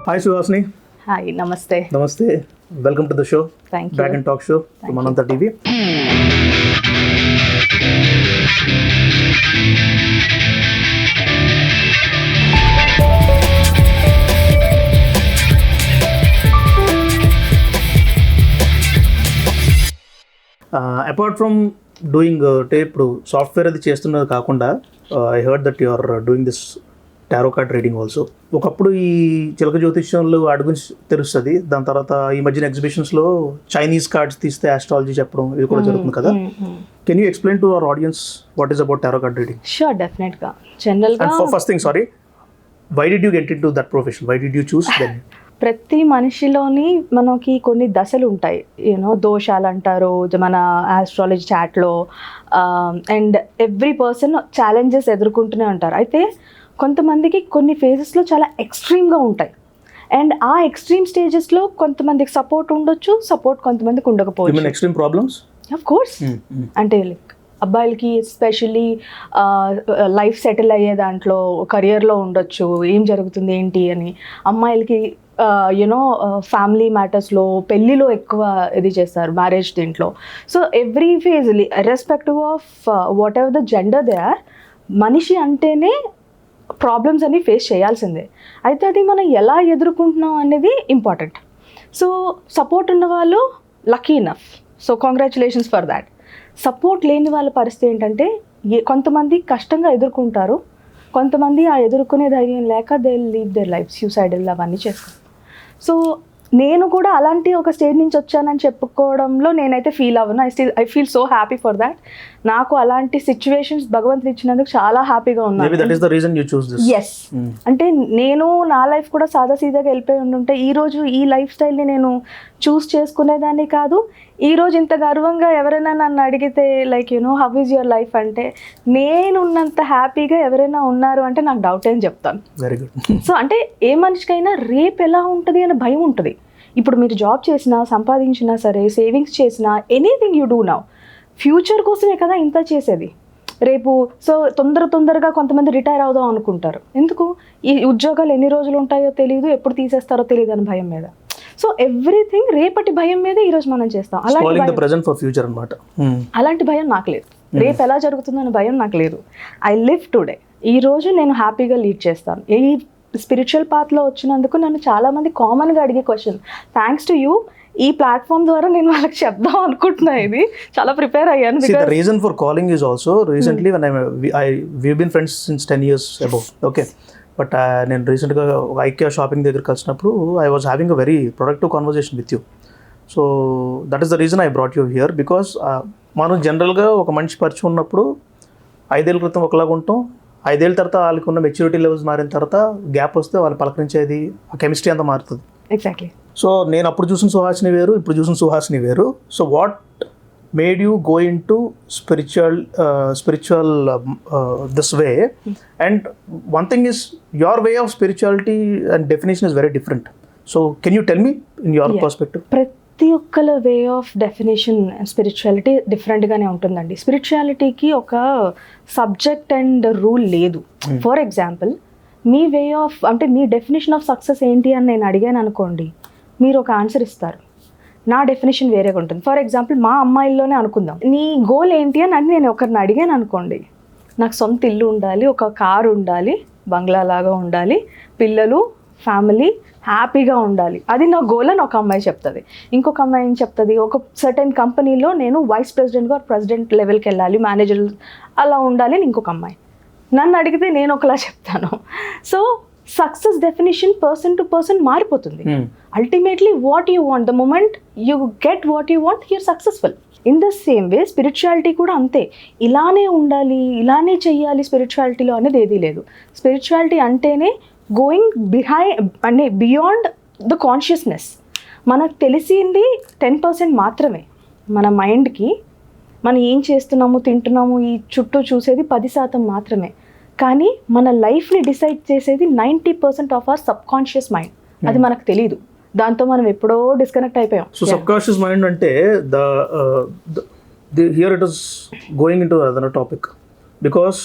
Hi Suhasini. Hi, namaste. Namaste. Welcome to the show. Thank you. Dragon Talk Show to Mananta TV. Apart from doing ఇప్పుడు software అది చేస్తున్నది కాకుండా I heard that you are doing this tarot card reading also. ఒకప్పుడు ఈ చిలక జ్యోతిష్యంలో వాటి గురించి తెలుస్తుంది. దాని తర్వాత ఈ మధ్యన ఎగ్జిబిషన్స్లో చైనీస్ కార్డ్స్ తీస్తే ఆస్ట్రాలజీ చెప్పడం ఇది కూడా జరుగుతుంది కదా. Can you explain to our audience what is about tarot card reading? Sure, డెఫినెట్గా. జనరల్గా first thing, sorry, why did you get into that profession? Why did you choose then? ప్రతి మనిషిలోని మనకి కొన్ని దశలు ఉంటాయి. యూనో దోషాలు అంటారు మన ఆస్ట్రాలజీ చాట్లో. అండ్ ఎవ్రీ పర్సన్ ఛాలెంజెస్ ఎదుర్కొంటూనే ఉంటారు. అయితే కొంతమందికి కొన్ని ఫేజెస్లో చాలా ఎక్స్ట్రీమ్గా ఉంటాయి. అండ్ ఆ ఎక్స్ట్రీమ్ స్టేజెస్లో కొంతమందికి సపోర్ట్ ఉండొచ్చు, సపోర్ట్ కొంతమందికి ఉండకపోవచ్చు. Extreme problems of course. అంటే లైక్ అబ్బాయిలకి ఎస్పెషల్లీ లైఫ్ సెటిల్ అయ్యే దాంట్లో కెరియర్లో ఉండొచ్చు, ఏం జరుగుతుంది ఏంటి అని. అమ్మాయిలకి యూనో ఫ్యామిలీ మ్యాటర్స్లో పెళ్ళిలో ఎక్కువ ఇది చేస్తారు, మ్యారేజ్ దీంట్లో. So every phase irrespective of whatever the gender they are, మనిషి అంటేనే ప్రాబ్లమ్స్ అన్ని ఫేస్ చేయాల్సిందే. అయితే అది మనం ఎలా ఎదుర్కొంటున్నాం అనేది ఇంపార్టెంట్. సో సపోర్ట్ ఉన్న వాళ్ళు lucky enough, so congratulations for that. Support లేని వాళ్ళ పరిస్థితి ఏంటంటే కొంతమంది కష్టంగా ఎదుర్కొంటారు, కొంతమంది ఆ ఎదుర్కొనే ధైర్యం లేక they leave their life, suicidal అవన్నీ చేస్తారు. సో నేను కూడా అలాంటి ఒక స్టేజ్ నుంచి వచ్చానని చెప్పుకోవడంలో నేనైతే ఫీల్ అవ్వను. I feel so happy for that. నాకు అలాంటి సిచ్యువేషన్స్ భగవంతుడు ఇచ్చినందుకు చాలా హ్యాపీగా ఉన్నాను. ఎస్, అంటే నేను నా లైఫ్ కూడా సాదాసీదాగా వెళ్ళిపోయి ఉండుంటే ఈరోజు ఈ లైఫ్ స్టైల్ని నేను చూస్ చేసుకునేదాన్ని కాదు. ఈరోజు ఇంత గర్వంగా ఎవరైనా నన్ను అడిగితే like you know how is your life అంటే, నేను ఉన్నంత హ్యాపీగా ఎవరైనా ఉన్నారు అంటే నాకు డౌట్ అని చెప్తాను. Very good. సో అంటే ఏ మనిషికైనా రేపు ఎలా ఉంటుంది అనే భయం ఉంటుంది. ఇప్పుడు మీరు జాబ్ చేసినా, సంపాదించినా సరే, సేవింగ్స్ చేసినా, anything you do now future కోసమే కదా ఇంత చేసేది. రేపు సో తొందరగా కొంతమంది రిటైర్ అవుదాం అనుకుంటారు. ఎందుకు? ఈ ఉద్యోగాలు ఎన్ని రోజులు ఉంటాయో తెలియదు, ఎప్పుడు తీసేస్తారో తెలియదు అని భయం మీద. సో ఎవ్రీథింగ్ రేపటి భయం మీద ఈరోజు మనం చేస్తాం. అలాంటి భయం నాకు లేదు. రేపు ఎలా జరుగుతుందనే భయం నాకు లేదు. I live today. ఈరోజు నేను హ్యాపీగా లీడ్ చేస్తాను. ఈ స్పిరిచువల్ పాత్లో వచ్చినందుకు నన్ను చాలామంది కామన్గా అడిగే క్వశ్చన్, థ్యాంక్స్ టు యూ, ఈ ప్లాట్ఫామ్ ద్వారా నేను వాళ్ళకి చెప్దాం అనుకుంటున్నా. ఇది చాలా ప్రిపేర్ అయ్యాను. The reason for calling is also recently when we've been friends since 10 years above. Okay. But నేను రీసెంట్గా ఐకియా షాపింగ్ దగ్గర కలిసినప్పుడు I was having a very productive conversation with you. So that is the reason I brought you here. Because మనం జనరల్గా ఒక మనిషి పరిచయం ఉన్నప్పుడు 5 ఏళ్ళ క్రితం ఒకలాగా ఉంటాం, 5 ఏళ్ళ తర్వాత వాళ్ళకి ఉన్న మెచ్యూరిటీ లెవెల్స్ మారిన తర్వాత గ్యాప్ వస్తే వాళ్ళు పలకరించేది, ఆ కెమిస్ట్రీ అంతా మారుతుంది. ఎగ్జాక్ట్లీ. సో నేను అప్పుడు చూసిన సుహాసిని వేరు, ఇప్పుడు చూసిన సుహాసిని వేరు. So what made you go into spiritual this way? And one thing is your way of spirituality and definition is very different. So can you tell me in your perspective? ప్రతి ఒక్కల way of definition spirituality డిఫరెంట్గానే ఉంటుందండి. స్పిరిచువాలిటీకి ఒక subject and rule లేదు. For example, me way of అంటే మీ definition of success ఏంటి అని నేను అడిగాను అనుకోండి, మీరు ఒక ఆన్సర్ ఇస్తారు. నా డెఫినేషన్ వేరేగా ఉంటుంది. ఫర్ ఎగ్జాంపుల్, మా అమ్మాయిల్లోనే అనుకుందాం, నీ గోల్ ఏంటి అని నేను ఒకరిని అడిగాను అనుకోండి, నాకు సొంత ఇల్లు ఉండాలి, ఒక కారు ఉండాలి, బంగ్లా లాగా ఉండాలి, పిల్లలు, ఫ్యామిలీ హ్యాపీగా ఉండాలి, అది నా గోల్ అని ఒక అమ్మాయి చెప్తుంది. ఇంకొక అమ్మాయి ఏం చెప్తుంది, ఒక సర్టెన్ కంపెనీలో నేను వైస్ ప్రెసిడెంట్గా ప్రెసిడెంట్ లెవెల్కి వెళ్ళాలి, మేనేజర్ అలా ఉండాలి అని ఇంకొక అమ్మాయి. నన్ను అడిగితే నేను ఒకలా చెప్తాను. So success definition person to person మారిపోతుంది. Ultimately what you want, the moment you get what you want, you're successful. In the same way spirituality కూడా అంతే. ఇలానే ఉండాలి, ఇలానే చెయ్యాలి స్పిరిచువాలిటీలో అనేది ఏదీ లేదు. స్పిరిచువాలిటీ అంటేనే గోయింగ్ బియాండ్ ద కాన్షియస్నెస్. మనకు తెలిసింది 10% మాత్రమే. మన మైండ్కి మనం ఏం చేస్తున్నాము, తింటున్నాము, ఈ చుట్టూ చూసేది 10% మాత్రమే. కానీ మన లైఫ్ని డిసైడ్ చేసేది 90% of our sub conscious mind. అది మనకు తెలియదు. దాంతో మనం ఎప్పుడో డిస్కనెక్ట్ అయిపోయాం. సో సబ్ కాన్షియస్ మైండ్ అంటే here it is going in to other topic, because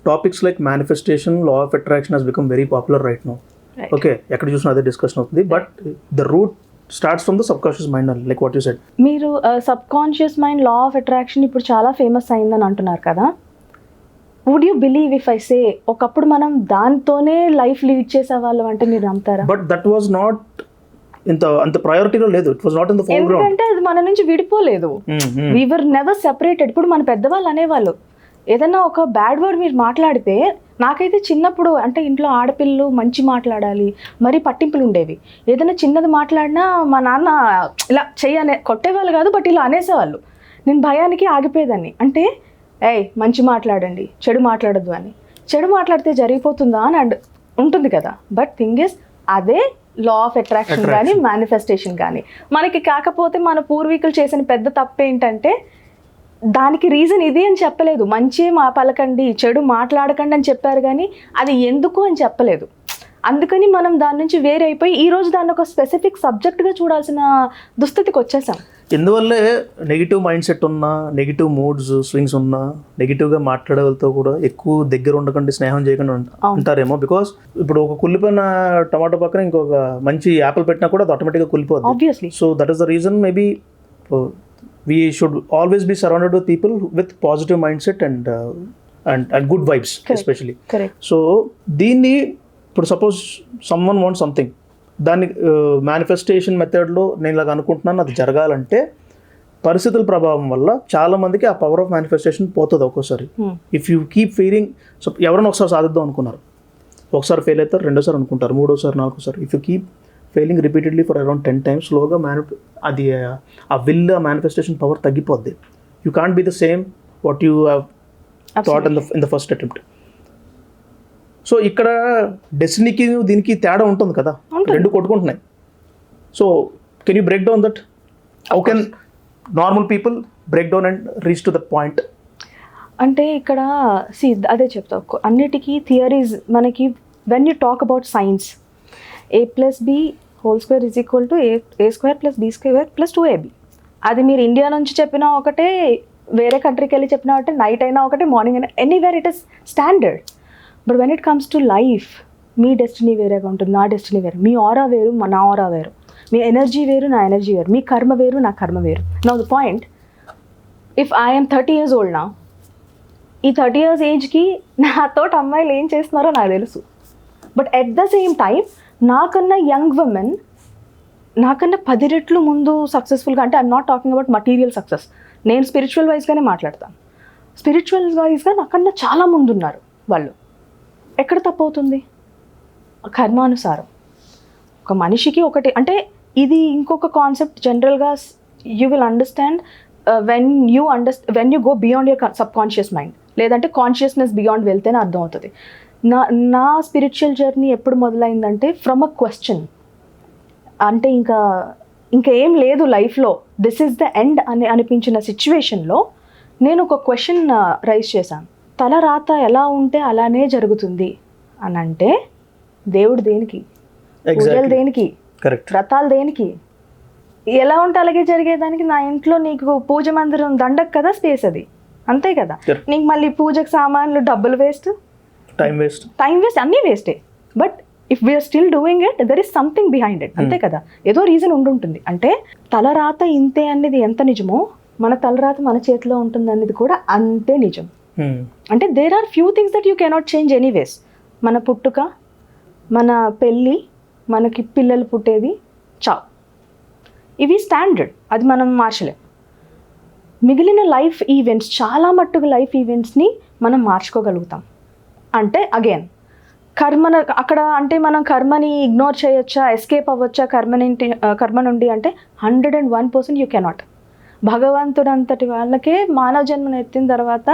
topics like manifestation, law of attraction has become very popular right now. Right. Okay ఎక్కడ చూసినా అదే డిస్కషన్ అవుతుంది, but the root starts from the subconscious mind అని, like what you said. మీరు subconscious mind law of attraction ఇప్పుడు చాలా famous అయిందని అంటున్నారు కదా. Would you believe if I say ఒకప్పుడు మనం దాంతోనే లైఫ్ లీడ్ చేసేవాళ్ళం అంటే మీరు నమ్ముతారా? బట్ దట్ వాజ్ నాట్ అంత ప్రయారిటీలో లేదు, it was not in the foreground. ఎందుకంటే అది మన నుంచి విడిపోలేదు. We were never separated. ఇప్పుడు మన పెద్దవాళ్ళు అనేవాళ్ళు ఏదైనా ఒక బ్యాడ్ వర్డ్ మీరు మాట్లాడితే, నాకైతే చిన్నప్పుడు అంటే ఇంట్లో ఆడపిల్లలు మంచి మాట్లాడాలి, మరీ పట్టింపులు ఉండేవి. ఏదైనా చిన్నది మాట్లాడినా మా నాన్న ఇలా కొట్టేవాళ్ళు కాదు, బట్ ఇలా అనేసేవాళ్ళు. నేను భయానికి ఆగిపోయేదాన్ని. అంటే మంచి మాట్లాడండి, చెడు మాట్లాడద్దు అని. చెడు మాట్లాడితే జరిగిపోతుందా అని ఉంటుంది కదా. బట్ థింగ్ ఇస్ అదే లా ఆఫ్ అట్రాక్షన్ కానీ మేనిఫెస్టేషన్ కానీ మనకి. కాకపోతే మన పూర్వీకులు చేసిన పెద్ద తప్పు ఏంటంటే దానికి రీజన్ ఇది అని చెప్పలేదు. మంచి పలకండి, చెడు మాట్లాడకండి అని చెప్పారు, కానీ అది ఎందుకు అని చెప్పలేదు. అందుకని మనం దాని నుంచి వేరే అయిపోయి ఈరోజు దాన్ని ఒక స్పెసిఫిక్ సబ్జెక్ట్గా చూడాల్సిన దుస్థితికి వచ్చేసాం. ఎందువల్లే నెగిటివ్ మైండ్ సెట్ ఉన్నా, నెగిటివ్ మూడ్స్ స్వింగ్స్ ఉన్నా, నెగిటివ్గా మాట్లాడే వాళ్ళతో కూడా ఎక్కువ దగ్గర ఉండకండి, స్నేహం చేయకుండా ఉంటారేమో. బికాస్ ఇప్పుడు ఒక కుళ్ళిపోయిన టమాటో పక్కన ఇంకొక మంచి యాపిల్ పెట్టినా కూడా అది ఆటోమేటిక్గా కుళ్ళిపోతుంది. Obviously. So that is the reason maybe we should always be surrounded with people with positive mindset and good vibes. Correct. Especially. Correct. So దీన్ని ఇప్పుడు సపోజ్ someone wants something, దాన్ని మేనిఫెస్టేషన్ మెథడ్లో నేను ఇలాగ అనుకుంటున్నాను అది జరగాలంటే పరిస్థితుల ప్రభావం వల్ల చాలా మందికి ఆ పవర్ ఆఫ్ మేనిఫెస్టేషన్ పోతుంది ఒక్కోసారి. If you keep feeling, so ఎవరైనా ఒకసారి సాధిద్దాం అనుకున్నారు, ఒకసారి ఫెయిల్ అవుతారు, రెండోసారి అనుకుంటారు, మూడోసారి, నాలుగోసారి. If you keep failing repeatedly for around 10 times, స్లోగా అది ఆ విల్, ఆ మేనిఫెస్టేషన్ పవర్ తగ్గిపోద్ది. You can't be the same what you have thought in the first attempt. So ఇక్కడ డెస్టినీకి దీనికి తేడా ఉంటుంది కదా, రెండు కొట్టుకుంటున్నాయి. So can you break down that? How can normal people break down and reach to that point? అంటే ఇక్కడ అదే చెప్తా, అన్నిటికీ థియరీస్ మనకి. When you talk about science, a+b² = a² + b² + 2ab. అది మీరు ఇండియా నుంచి చెప్పినా ఒకటే, వేరే కంట్రీకి వెళ్ళి చెప్పినా ఒకటే, నైట్ అయినా ఒకటే, మార్నింగ్ అయినా, anywhere it is standard. But when it comes to life, me destiny వేరేగా ఉంటుంది, నా డెస్టినీ వేరు, మీ ఆరా వేరు, నా ఆరా వేరు, మీ ఎనర్జీ వేరు, నా ఎనర్జీ వేరు, మీ కర్మ వేరు, నా కర్మ వేరు. Now the point, if I am 30 years old నా, ఈ 30 years ఏజ్కి నాతో అమ్మాయిలు ఏం చేస్తున్నారో నాకు తెలుసు. But at the same time నాకన్నా యంగ్ ఉమెన్ నాకన్నా 10 రెట్లు ముందు సక్సెస్ఫుల్గా, అంటే I'm not talking about material success, నేను స్పిరిచువల్ వైజ్గానే మాట్లాడతాను. స్పిరిచువల్ వైజ్గా నాకన్నా చాలా ముందు ఉన్నారు వాళ్ళు. ఎక్కడ తప్పు అవుతుంది? కర్మానుసారం. ఒక మనిషికి ఒకటి, అంటే ఇది ఇంకొక కాన్సెప్ట్ జనరల్గా you will understand when you go beyond your sub conscious mind, లేదంటే కాన్షియస్నెస్ బియాండ్ వెళ్తేనే అర్థం అవుతుంది. నా స్పిరిచువల్ జర్నీ ఎప్పుడు మొదలైందంటే ఫ్రమ్ అ క్వశ్చన్. అంటే ఇంకా ఏం లేదు లైఫ్లో, దిస్ ఈజ్ ద ఎండ్ అని అనిపించిన సిచ్యువేషన్లో నేను ఒక క్వశ్చన్ రైజ్ చేశాను. తల రాత ఎలా ఉంటే అలానే జరుగుతుంది అని అంటే దేవుడు దేనికి? పూజలు దేనికి? వ్రతాలు దేనికి? ఎలా ఉంటే అలాగే జరిగేదానికి. నా ఇంట్లో నీకు పూజ మందిరం దండకు కదా స్పేస్, అది అంతే కదా. నీకు మళ్ళీ పూజకు సామాన్లు, డబ్బులు వేస్ట్, టైం వేస్ట్, అన్నీ వేస్టే. But if we're still doing it, there is something behind it, అంతే కదా. ఏదో రీజన్ ఉండుంటుంది. అంటే తలరాత ఇంతే అనేది ఎంత నిజమో, మన తలరాత మన చేతిలో ఉంటుంది అనేది కూడా అంతే నిజం. అంటే there are few things that you cannot change anyways. మన పుట్టుక, మన పెళ్ళి, మనకి పిల్లలు పుట్టేది, చావు, ఇవి స్టాండర్డ్, అది మనం మార్చలేం. మిగిలిన లైఫ్ ఈవెంట్స్, చాలా మట్టుకు లైఫ్ ఈవెంట్స్ని మనం మార్చుకోగలుగుతాం. అంటే అగైన్ కర్మను అక్కడ, అంటే మనం కర్మని ఇగ్నోర్ చేయొచ్చా, ఎస్కేప్ అవ్వచ్చా కర్మ నుండి అంటే 101% యూ కెనాట్. భగవంతుడు అంతటి వాళ్ళకే మానవ జన్మను ఎత్తిన తర్వాత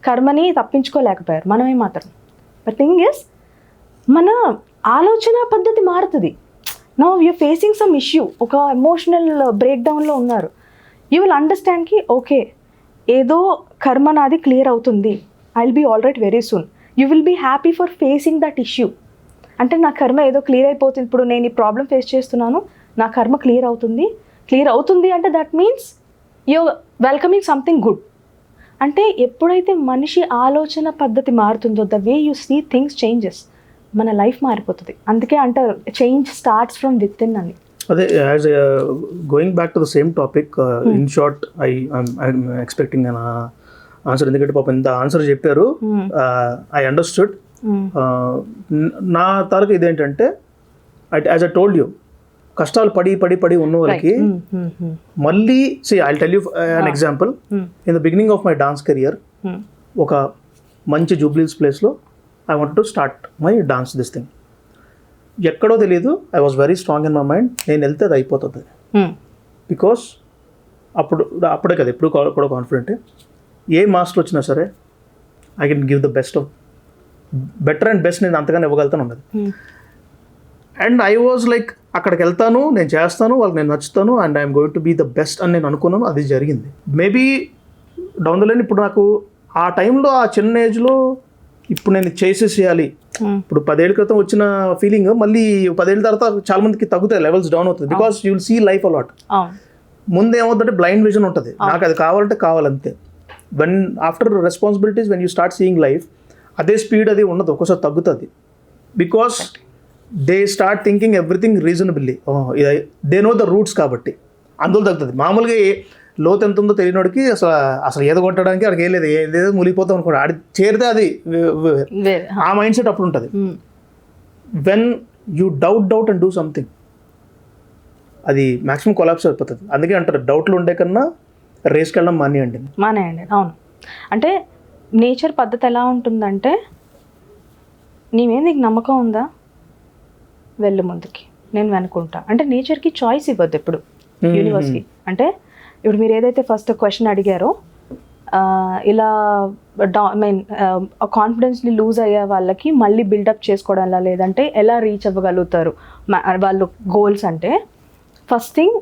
కర్మని తప్పించుకోలేకపోయారు, మనమే మాత్రం. బట్ థింగ్ ఇస్, మన ఆలోచన పద్ధతి మారుతుంది. Now you facing some issue, ఒక ఎమోషనల్ బ్రేక్ డౌన్లో ఉన్నారు, యూ విల్ అండర్స్టాండ్కి ఓకే ఏదో కర్మ నాది క్లియర్ అవుతుంది, I will be all right very soon. You will be happy for facing that issue. అంటే నా కర్మ ఏదో క్లియర్ అయిపోతుంది, ఇప్పుడు నేను ఈ ప్రాబ్లం ఫేస్ చేస్తున్నాను, నా కర్మ క్లియర్ అవుతుంది అంటే that means you welcoming something good. అంటే ఎప్పుడైతే మనిషి ఆలోచన పద్ధతి మారుతుందో, the way you see things changes. మన లైఫ్ మారిపోతుంది. అందుకే అంటారు change starts from within అని. అదే as going back to the same topic, in short I'm expecting an answer. ఎందుకంటే పాపం ఇంత ఆన్సర్ చెప్పారు, ఐ అండర్స్టూడ్. నా తాలూకు ఇదేంటంటే, యాజ్ ఐ టోల్డ్ యూ, కష్టాలు పడి ఉన్న వాళ్ళకి మళ్ళీ I tell you an example. In the beginning of my dance career, ఒక మంచి జూబ్లీస్ ప్లేస్లో I want to start my dance this thing. ఎక్కడో తెలియదు, I was very strong in my mind, నేను వెళ్తే అది అయిపోతుంది. బికాస్ అప్పుడే కదా, ఎప్పుడు కూడా కాన్ఫిడెంటే. ఏ మాస్టర్ వచ్చినా సరే I can give the better and best నేను అంతగానే ఇవ్వగలుగుతాను ఉన్నది. అండ్ ఐ వాజ్ లైక్, అక్కడికి వెళ్తాను, నేను చేస్తాను, వాళ్ళకి నేను నచ్చుతాను, and I'm going to be the best అని నేను అనుకున్నాను. అది జరిగింది. మేబీ డౌన్ ద లైన్ ఇప్పుడు నాకు ఆ టైంలో, ఆ చిన్న ఏజ్లో, ఇప్పుడు నేను చేసేసేయాలి, ఇప్పుడు 10 ఏళ్ళ క్రితం వచ్చిన ఫీలింగ్ మళ్ళీ 10 ఏళ్ళ తర్వాత చాలా మందికి తగ్గుతాయి, లెవెల్స్ డౌన్ అవుతుంది. Because you will see life a lot. ముందు ఏమవుతుందంటే బ్లైండ్ విజన్ ఉంటుంది, నాకు అది కావాలంటే కావాలంతే. When after responsibilities, when you start seeing life, అదే స్పీడ్ అది ఉండదు, ఒక్కోసారి తగ్గుతుంది. Because they start thinking everything reasonably, they know the roots, కాబట్టి అందులో తగ్గుతుంది. మామూలుగా లోతు ఎంత ఉందో తెలియనోడికి అసలు ఏదో కొట్టడానికి అక్కడికి వెళ్ళలేదు, ఏదేదో మునిగిపోతాం అనుకోండి, ఆడి చేరితే అది ఆ మైండ్ సెట్ అప్పుడు ఉంటుంది. When you doubt and do something, అది మ్యాక్సిమం కొలాప్స్ అయిపోతుంది. అందుకే అంటారు, డౌట్లు ఉండే కన్నా రేస్కి వెళ్ళడం మానేయండి. అవును. అంటే నేచర్ పద్ధతి ఎలా ఉంటుందంటే, నీ మీద నీకు నమ్మకం ఉందా, వెళ్ళు ముందుకి, నేను వెనుకుంటా. అంటే నేచర్కి చాయిస్ ఇవ్వద్దు ఎప్పుడు, యూనివర్స్కి. అంటే ఇప్పుడు మీరు ఏదైతే ఫస్ట్ క్వశ్చన్ అడిగారో, ఇలా కాన్ఫిడెన్స్ని లూజ్ అయ్యే వాళ్ళకి మళ్ళీ బిల్డప్ చేసుకోవడంలా, లేదంటే ఎలా రీచ్ అవ్వగలుగుతారు వాళ్ళు గోల్స్ అంటే, ఫస్ట్ థింగ్,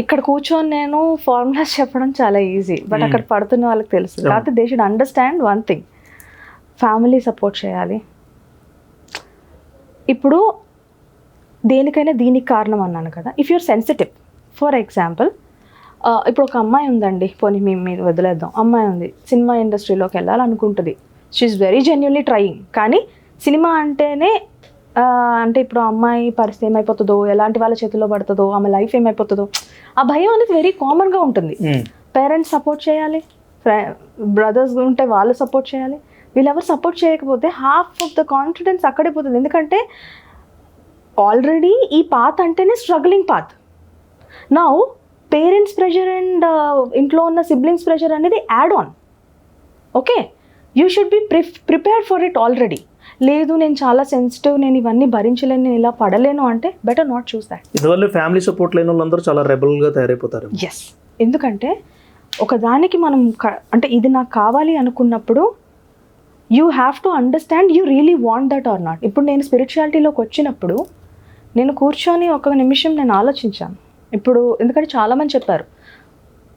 ఇక్కడ కూర్చొని నేను ఫార్ములాస్ చెప్పడం చాలా ఈజీ, బట్ అక్కడ పడుతున్న వాళ్ళకి తెలుసు. కాకపోతే they should understand one thing, family support చేయాలి. ఇప్పుడు దేనికైనా దీనికి కారణం అన్నాను కదా, if you're sensitive. For example, ఇప్పుడు ఒక అమ్మాయి ఉందండి, పోనీ మేము మీద వదిలేద్దాం, అమ్మాయి ఉంది, సినిమా ఇండస్ట్రీలోకి వెళ్ళాలనుకుంటుంది, షీఈస్ వెరీ జెన్యున్లీ ట్రయింగ్. కానీ సినిమా అంటేనే అంటే ఇప్పుడు అమ్మాయి పరిస్థితి ఏమైపోతుందో, ఎలాంటి వాళ్ళ చేతిలో పడుతుందో, ఆమె లైఫ్ ఏమైపోతుందో, ఆ భయం అనేది వెరీ కామన్గా ఉంటుంది. పేరెంట్స్ సపోర్ట్ చేయాలి, బ్రదర్స్ ఉంటే వాళ్ళు సపోర్ట్ చేయాలి. వీళ్ళెవరు సపోర్ట్ చేయకపోతే హాఫ్ ఆఫ్ ద కాన్ఫిడెన్స్ అక్కడే పోతుంది. ఎందుకంటే ఆల్రెడీ ఈ పాత్ అంటేనే struggling path. Now parents pressure and ఇంట్లో ఉన్న సిబ్లింగ్స్ ప్రెషర్ అనేది add on. Okay, you should be prepared for it already. లేదు నేను చాలా సెన్సిటివ్, నేను ఇవన్నీ భరించలేను, నేను ఇలా పడలేను అంటే బెటర్ నాట్ చూస్ దాట్. ఇదివల్ల ఫ్యామిలీ సపోర్ట్ లేని వాళ్ళందరూ చాలా రెబల్గా తయారైపోతారు. ఎస్, ఎందుకంటే ఒకదానికి మనం అంటే ఇది నాకు కావాలి అనుకున్నప్పుడు you have to understand you really want that or not. ఇప్పుడు నేను స్పిరిచువాలిటీలోకి వచ్చినప్పుడు నేను కూర్చొని ఒక నిమిషం నేను ఆలోచించాను. ఇప్పుడు ఎందుకంటే చాలామంది చెప్పారు,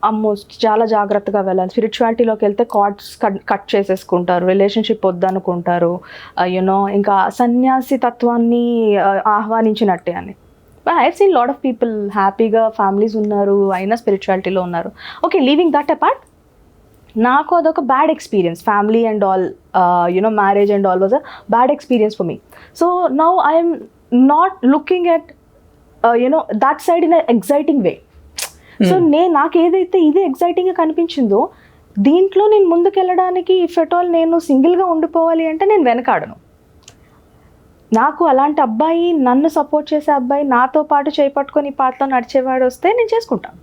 అమ్మో చాలా జాగ్రత్తగా వెళ్ళాలి, స్పిరిచువాలిటీలోకి వెళ్తే కార్డ్స్ కట్ చేసేసుకుంటారు, రిలేషన్షిప్ వద్దనుకుంటారు, యూనో ఇంకా సన్యాసి తత్వాన్ని ఆహ్వానించినట్టే అని. But I have seen lot of people హ్యాపీగా ఫ్యామిలీస్ ఉన్నారు, అయినా స్పిరిచువాలిటీలో ఉన్నారు. ఓకే, లీవింగ్ దట్ అపార్ట్, నాకు అదొక bad experience. Family and all, you know marriage and all was a bad experience for me. So now I'm not looking at you know that side in a exciting way. So నాకు ఏదైతే ఇది ఎగ్జైటింగ్గా కనిపించిందో దీంట్లో నేను ముందుకెళ్ళడానికి, if at all నేను సింగిల్గా ఉండిపోవాలి అంటే నేను వెనకాడను. నాకు అలాంటి అబ్బాయి, నన్ను సపోర్ట్ చేసే అబ్బాయి, నాతో పాటు చేపట్టుకొని ఈ పాటలో నడిచేవాడు వస్తే నేను చేసుకుంటాను.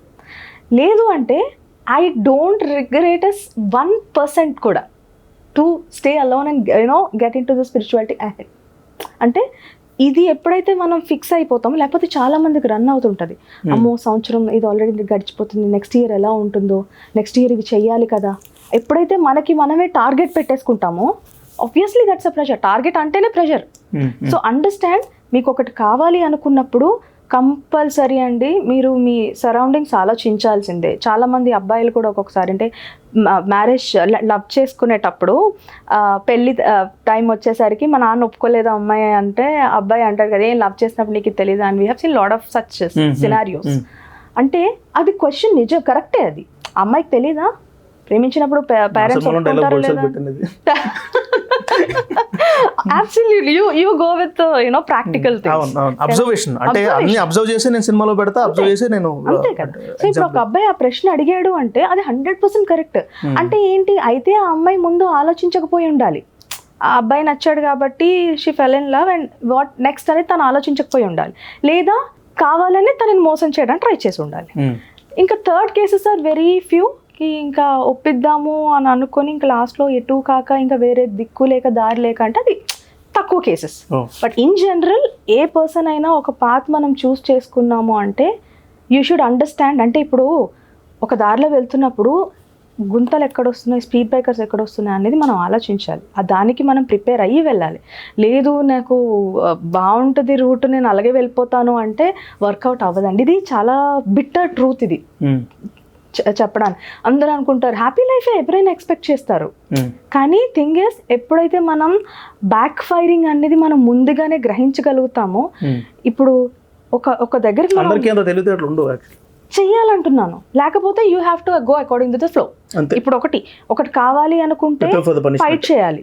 లేదు అంటే ఐ డోంట్ రిగ్రెట్ అస్ 1% కూడా to stay alone and you know get in to the spirituality ahead. అంటే ఇది ఎప్పుడైతే మనం ఫిక్స్ అయిపోతామో, లేకపోతే చాలా మందికి రన్ అవుతుంటుంది, అమ్మో సంవత్సరం ఇది ఆల్రెడీ గడిచిపోతుంది, నెక్స్ట్ ఇయర్ ఎలా ఉంటుందో, నెక్స్ట్ ఇయర్ ఇది చెయ్యాలి కదా. ఎప్పుడైతే మనకి మనమే టార్గెట్ పెట్టేసుకుంటామో, obviously that's a pressure. Target అంటేనే ప్రెషర్. సో అండర్స్టాండ్, మీకు ఒకటి కావాలి అనుకున్నప్పుడు కంపల్సరీ అండి మీరు మీ సరౌండింగ్స్ ఆలోచించాల్సిందే. చాలామంది అబ్బాయిలు కూడా ఒక్కొక్కసారి అంటే మ్యారేజ్ లవ్ చేసుకునేటప్పుడు పెళ్ళి టైం వచ్చేసరికి మా నాన్న ఒప్పుకోలేదు అమ్మాయి అంటే, అబ్బాయి అంటాడు కదా ఏం లవ్ చేసినప్పుడు నీకు తెలియదు అని. We have seen lot of such scenarios. అంటే అది క్వశ్చన్ నిజం, కరెక్టే. అది అమ్మాయికి తెలీదా ప్రేమించినప్పుడు పేరెంట్స్ ఒప్పుకుంటారు లేదా? Absolutely. You go with the, practical things. అవును అబ్జర్వేషన్ అంటే అన్ని అబ్జర్వ్ చేసి నేను సినిమాలో పెడతా, అబ్జర్వ్ చేసి నేను అంతే కదా. సో ఇప్పుడు ఒక అబ్బాయి ఆ ప్రశ్న అడిగాడు అంటే అది 100% కరెక్ట్. అంటే ఏంటి, అయితే ఆ అమ్మాయి ముందు ఆలోచించకపోయి ఉండాలి. ఆ అబ్బాయి నచ్చాడు కాబట్టి she fell in love and what next అనేది తను ఆలోచించకపోయి ఉండాలి, లేదా కావాలని తనని మోసం చేయడానికి ట్రై చేసి ఉండాలి. ఇంకా third cases are very few, ఇంకా ఒప్పిద్దాము అని అనుకొని ఇంకా లాస్ట్లో ఎటు కాక ఇంకా వేరే దిక్కు లేక దారి లేక అంటే అది తక్కువ cases. But in general A person అయినా ఒక పాత్ మనం చూస్ చేసుకున్నాము అంటే యూ షుడ్ అండర్స్టాండ్. అంటే ఇప్పుడు ఒక దారిలో వెళ్తున్నప్పుడు గుంతలు ఎక్కడొస్తున్నాయి, స్పీడ్ బ్రేకర్స్ ఎక్కడొస్తున్నాయి అనేది మనం ఆలోచించాలి. దానికి మనం ప్రిపేర్ అయ్యి వెళ్ళాలి. లేదు నాకు బాగుంటుంది రూట్, నేను అలాగే వెళ్ళిపోతాను అంటే వర్కౌట్ అవ్వదండి. ఇది చాలా బిట్టర్ ట్రూత్ ఇది చెప్పడానికి. అందరూ అనుకుంటారు హ్యాపీ లైఫే ఎవరైనా ఎక్స్పెక్ట్ చేస్తారు, కానీ థింగ్ ఇస్ ఎప్పుడైతే మనం బ్యాక్ ఫైరింగ్ అనేది మనం ముందుగానే గ్రహించగలుగుతామో, ఇప్పుడు ఒక దగ్గర చెయ్యాలంటున్నాను, లేకపోతే you have to go according to the flow. ఇప్పుడు ఒకటి కావాలి అనుకుంటే ఫైట్ చేయాలి,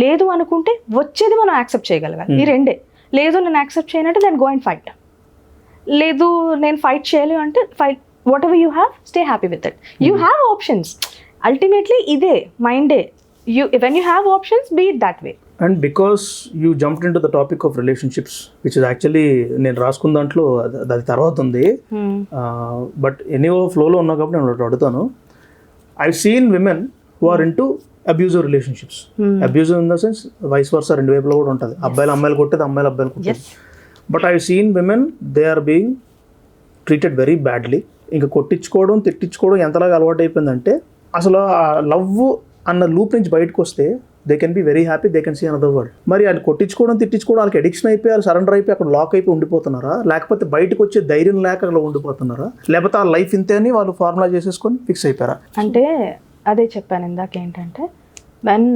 లేదు అనుకుంటే వచ్చేది మనం యాక్సెప్ట్ చేయగలగాలి. ఈ రెండే. లేదు నేను యాక్సెప్ట్ చేయనంటే దెన్ గో అండ్ ఫైట్. లేదు నేను ఫైట్ చేయాలి అంటే fight. whatever you have, stay happy with it. You have options. Ultimately ఇదే మైండే. When you have options, be it that way. And because you jumped into the topic of relationships, which is actually నేను రాసుకున్న దాంట్లో అది తర్వాత ఉంది, but ఎనీవో ఫ్లోలో ఉన్నా కాబట్టి నేను అడుగుతాను. I've seen women who are into abusive relationships. Abusive in the sense vice versa, రెండు వైపులో కూడా ఉంటుంది. అబ్బాయిలు అమ్మాయిలు కొట్టేది, అమ్మాయిలు అబ్బాయిలు కొట్టేది. But I've seen women, they are being treated very badly. ఇంకా కొట్టించుకోవడం తిట్టించుకోవడం ఎంతలాగా అలవాటు అయిపోయిందంటే అసలు ఆ లవ్ అన్న లూప్ నుంచి బయటకు వస్తే they can be very happy, they can see another world. మరి అది కొట్టించుకోవడం తిట్టించుకోవడం వాళ్ళకి అడిక్షన్ అయిపోయి వాళ్ళు సరెండర్ అయిపోయి అక్కడ లాక్ అయిపోయి ఉండిపోతున్నారా, లేకపోతే బయటకు వచ్చే ధైర్యం లేక అక్కడ ఉండిపోతున్నారా, లేకపోతే ఆ లైఫ్ ఇంతే అని వాళ్ళు ఫార్ములా చేసేసుకొని ఫిక్స్ అయిపోయారా? అంటే అదే చెప్పాను ఇందాక, ఏంటంటే when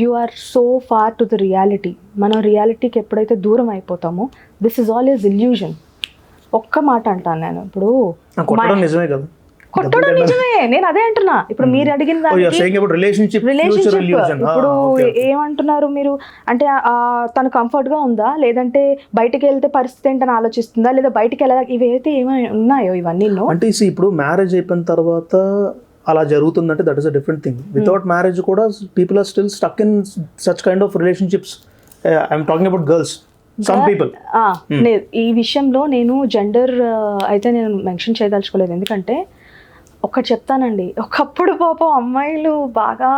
you are so far to the reality, మనం రియాలిటీకి ఎప్పుడైతే దూరం అయిపోతామో this is all is illusion. ఒక్క మాట అంటాను నేను, ఇప్పుడు కొట్టడం నిజమే కదా, కొట్టడం నిజమే, నేను అదే అంటున్నా. ఇప్పుడు మీరు అడిగిన రిలేషన్షిప్ ఇప్పుడు ఏమంటున్నారు మీరు అంటే తను కంఫర్ట్ గా ఉందా, లేదంటే బయటకు వెళ్తే పరిస్థితి ఏంటని ఆలోచిస్తుందా, లేదా బయటకు వెళ్ళదా, ఇవైతే ఏమైనా ఉన్నాయో ఇవన్నీ అంటే ఇప్పుడు మ్యారేజ్ అయిపోయిన తర్వాత అలా జరుగుతుందంటే that is a different thing. Without marriage కూడా people are still stuck in such kind of relationships. I'm talking about girls. ఈ విషయంలో నేను జెండర్ అయితే నేను మెన్షన్ చేయదలుచుకోలేదు, ఎందుకంటే ఒకటి చెప్తానండి, ఒకప్పుడు పాపం అమ్మాయిలు బాగా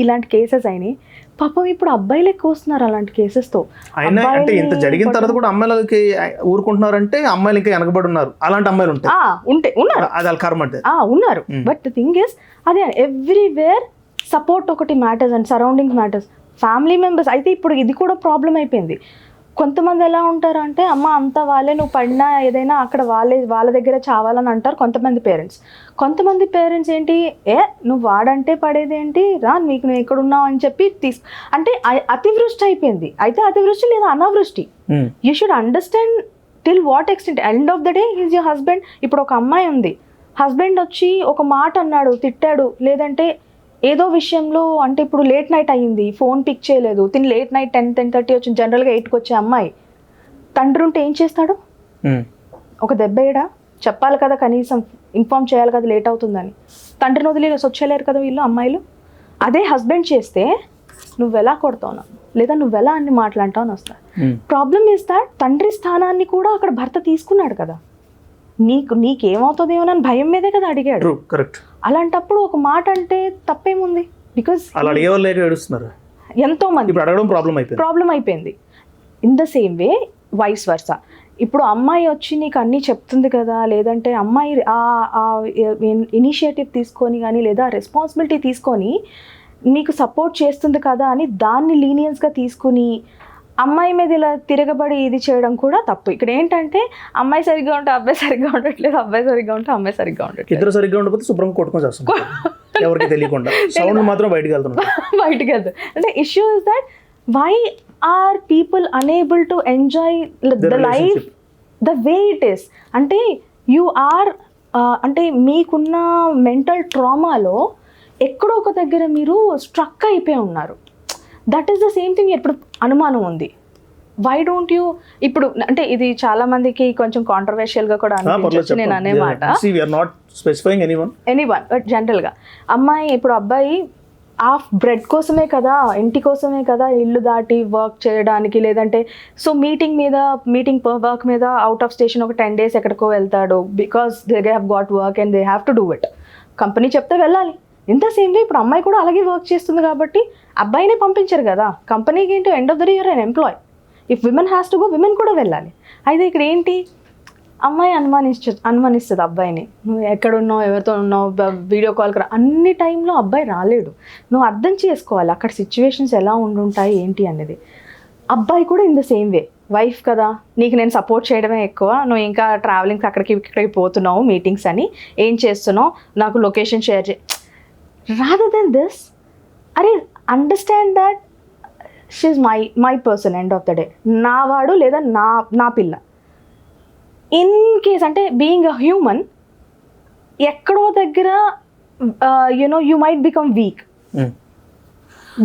ఇలాంటి కేసెస్ అయినాయి, పాపం ఇప్పుడు అబ్బాయిలు ఎక్కువ వస్తున్నారు అలాంటి కేసెస్తో. అంటే ఇంత జరిగిన తర్వాత కూడా అమ్మాయిలకి ఊరుకుంటున్నారంటే అమ్మాయిలు ఇంకా వెనకబడి ఉన్నారు. అలాంటి అమ్మాయిలు ఉన్నారు, అది కర్మ అంటే ఉన్నారు. బట్ ద థింగ్ ఇస్ అదే ఎవ్రీవేర్ సపోర్ట్ ఒకటి matters and surroundings matters. Family members అయితే ఇప్పుడు ఇది కూడా ప్రాబ్లం అయిపోయింది. కొంతమంది ఎలా ఉంటారు అంటే అమ్మ అంతా వాళ్ళే, నువ్వు పడినా ఏదైనా అక్కడ వాళ్ళ దగ్గర చావాలని అంటారు కొంతమంది పేరెంట్స్. కొంతమంది పేరెంట్స్ ఏంటి, నువ్వు వాడంటే పడేదేంటి రా, నీకు నువ్వు ఎక్కడున్నావు అని చెప్పి అంటే అతివృష్టి అయిపోయింది. అయితే అతివృష్టి లేదా అనావృష్టి. You should understand till what extent. End of the day is your husband. ఇప్పుడు ఒక అమ్మాయి ఉంది, హస్బెండ్ వచ్చి ఒక మాట అన్నాడు, తిట్టాడు, లేదంటే ఏదో విషయంలో అంటే ఇప్పుడు లేట్ నైట్ అయ్యింది, ఫోన్ పిక్ చేయలేదు, తిని లేట్ నైట్ 10-10:30 వచ్చింది, జనరల్గా 8కి వచ్చే అమ్మాయి, తండ్రి ఉంటే ఏం చేస్తాడు? ఒక దెబ్బేయడా? చెప్పాలి కదా, కనీసం ఇన్ఫార్మ్ చేయాలి కదా లేట్ అవుతుందని. తండ్రిని వదిలి వచ్చేలేరు కదా వీళ్ళు అమ్మాయిలు. అదే హస్బెండ్ చేస్తే నువ్వెలా కొడతావు, లేదా నువ్వెలా అన్ని మాట్లాంటావు అని వస్తా. ప్రాబ్లమ్ ఇస్ దట్ తండ్రి స్థానాన్ని కూడా అక్కడ భర్త తీసుకున్నాడు కదా, నీకేమవుతుందేమో అని భయం మీదే కదా అడిగాడు. అలాంటప్పుడు ఒక మాట అంటే తప్పేముంది? బికాస్ ఎంతో మంది ప్రాబ్లం అయిపోయింది. In the same way vice versa. ఇప్పుడు అమ్మాయి వచ్చి నీకు అన్నీ చెప్తుంది కదా, లేదంటే అమ్మాయి ఇనిషియేటివ్ తీసుకొని కానీ లేదా రెస్పాన్సిబిలిటీ తీసుకొని నీకు సపోర్ట్ చేస్తుంది కదా అని దాన్ని లీనియన్స్గా తీసుకుని అమ్మాయి మీద ఇలా తిరగబడి ఇది చేయడం కూడా తప్పు. ఇక్కడ ఏంటంటే అమ్మాయి సరిగ్గా ఉంటే అబ్బాయి సరిగ్గా ఉండట్లేదు, అబ్బాయి సరిగ్గా ఉంటే అమ్మాయి సరిగ్గా ఉండట్లేదు. ఇద్దరు సరిగ్గా ఉండకపోతే శుభ్రంగా కొట్టుకొని చేస్తాం, ఎవరికి తెలియకుండా సౌండ్ మాత్రం బయటకు వెళ్తుంది. అంటే issue is that why are people unable to enjoy the life the way it is. అంటే యు ఆర్ అంటే మీకున్న మెంటల్ ట్రామాలో ఎక్కడో ఒక దగ్గర మీరు స్ట్రక్ అయిపోయి ఉన్నారు. That is the same thing. ఇప్పుడు అనుమానం ఉంది, వై డోంట్ యూ, ఇప్పుడు అంటే ఇది చాలా మందికి కొంచెం కాంట్రవర్షియల్గా కూడా అనిపించవచ్చు నేను అనే మాట, ఎనీవన్, బట్ జనరల్గా అమ్మాయి ఇప్పుడు అబ్బాయి ఆ బ్రెడ్ కోసమే కదా, ఇంటి కోసమే కదా ఇల్లు దాటి వర్క్ చేయడానికి, లేదంటే సో మీటింగ్ వర్క్ మీద అవుట్ ఆఫ్ స్టేషన్ ఒక 10 days ఎక్కడికో వెళ్తాడు, because they have got work and they have to do it. Company చెప్తే వెళ్ళాలి. ఇంత సేమ్ వే ఇప్పుడు అమ్మాయి కూడా అలాగే వర్క్ చేస్తుంది కాబట్టి అబ్బాయిని పంపించరు కదా కంపెనీకి. ఏంటో end of the day you're an employee, if women has to go, women కూడా వెళ్ళాలి. అయితే ఇక్కడ ఏంటి, అమ్మాయి అనుమానిస్తుంది అబ్బాయిని, నువ్వు ఎక్కడున్నావు, ఎవరితో ఉన్నావు, వీడియో కాల్ కరా, అన్ని టైంలో అబ్బాయి రాలేడు. నువ్వు అర్థం చేసుకోవాలి అక్కడ సిచ్యువేషన్స్ ఎలా ఉండుంటాయి ఏంటి అనేది. అబ్బాయి కూడా in the same way, wife కదా నీకు నేను సపోర్ట్ చేయడమే ఎక్కువ, నువ్వు ఇంకా ట్రావెలింగ్స్ ఇక్కడికి పోతున్నావు మీటింగ్స్ అని, ఏం చేస్తున్నావు నాకు లొకేషన్ షేర్ చే, రాదర్ దెన్ దిస్, అరే understand that she's my person, end of the day నా వాడు లేదా నా పిల్ల. ఇన్ కేస్ అంటే బీయింగ్ అ హ్యూమన్ ఎక్కడో దగ్గర యు మైట్ బికమ్ వీక్.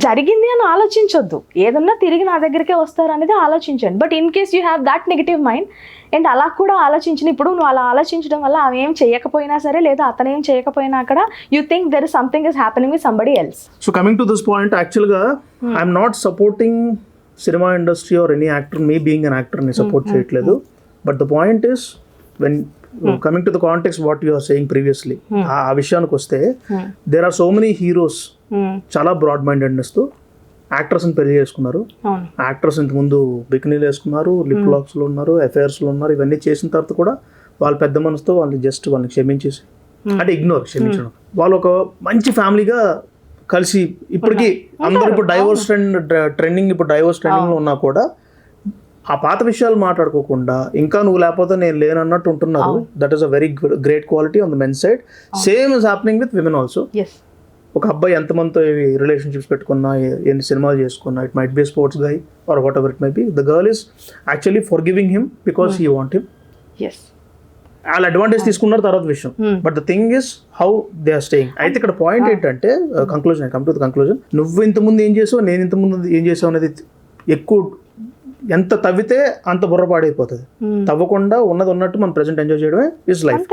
జరిగింది అని ఆలోచించొద్దు, ఏదన్నా తిరిగి నా దగ్గరికే వస్తారు అనేది ఆలోచించండి. But in case you have that negative mind and అలా కూడా ఆలోచించిన, ఇప్పుడు నువ్వు అలా ఆలోచించడం వల్ల ఆమె ఏం చేయకపోయినా సరే లేదా అతను ఏం చేయకపోయినా అక్కడ you think there is something is happening with somebody else. So coming to this point, యాక్చువల్గా I'm not supporting cinema industry or any actor, me being an actor ని సపోర్ట్ చేయట్లేదు. But the point is when coming to the context what you are saying previously, ఆ విషయానికి వస్తే there are so many heroes చాలా broad మైండెడ్నెస్తో యాక్టర్స్ని పెళ్లి చేసుకున్నారు. యాక్టర్స్ ఇంతకుముందు బికినీలు వేసుకున్నారు, లిప్ లాక్స్లో ఉన్నారు, అఫైర్స్లో ఉన్నారు. ఇవన్నీ చేసిన తర్వాత కూడా వాళ్ళ పెద్ద మనసుతో వాళ్ళని క్షమించేసి, అంటే క్షమించడం, వాళ్ళు ఒక మంచి ఫ్యామిలీగా కలిసి ఇప్పటికీ అందరూ ఇప్పుడు డైవోర్స్ ట్రెండింగ్ లో ఉన్నా కూడా ఆ పాత విషయాలు మాట్లాడుకోకుండా ఇంకా నువ్వు లేకపోతే నేను లేనన్నట్టు ఉంటున్నారు. That is a very great quality on the men side. Same is happening with women also. ఒక అబ్బాయి ఎంతమందితో రిలేషన్షిప్స్ పెట్టుకున్నా, ఎన్ని సినిమాలు చేసుకున్నా, it might be sports guy or whatever it might be, the girl is actually forgiving him because he want him. వాళ్ళ advantage తీసుకున్నారు తర్వాత విషయం, but the thing is how they are staying. అయితే ఇక్కడ point ఏంటంటే, conclusion, come to the conclusion, నువ్వు ఇంతకుముందు ఏం చేసావు, నేను ఇంతకుముందు ఏం చేసావు అనేది ఎక్కువ ఎంత తవ్వితే అంత బుర్రపాడైపోతుంది. తవ్వకుండా ఉన్నది ఉన్నట్టు మనం ప్రెజెంట్ ఎంజాయ్ చేయడమే is life.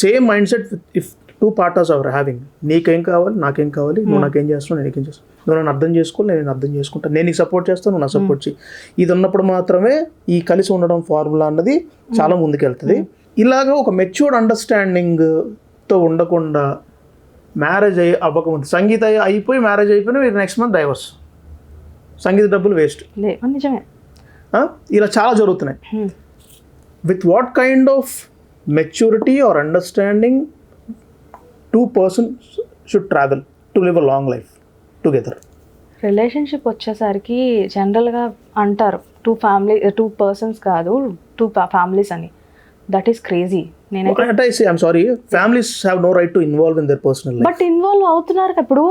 Same mind set if two partners are having. నీకేం కావాలి, నాకేం కావాలి, నువ్వు నాకేం చేస్తున్నావు, నేను నీకేం చేస్తాను, నువ్వు నన్ను అర్థం చేసుకోవాలి, నేను అర్థం చేసుకుంటాను, నేను నీకు సపోర్ట్ చేస్తాను, నువ్వు నాకు సపోర్ట్ చేయి. ఇది ఉన్నప్పుడు మాత్రమే ఈ కలిసి ఉండడం ఫార్ములా అన్నది చాలా ముందుకెళ్తుంది. ఇలాగ ఒక మెచ్యూర్డ్ అండర్స్టాండింగ్తో ఉండకుండా మ్యారేజ్ అవ్వకముందు, సంగీత అయిపోయి మ్యారేజ్ అయిపోయినా నెక్స్ట్ మంత్ డైవర్స్, సంగీత డబ్బులు వేస్ట్, నిజమే, ఇలా చాలా జరుగుతున్నాయి. With what kind of maturity or understanding two persons should travel to live a long life together? Relationship వచ్చేసరికి జనరల్గా అంటారు టూ పర్సన్స్ కాదు, 2 families అని. That is crazy. నేనైతే I'm sorry, families have no right to involve in their personal life. But involve అవుతున్నారు. ఇప్పుడు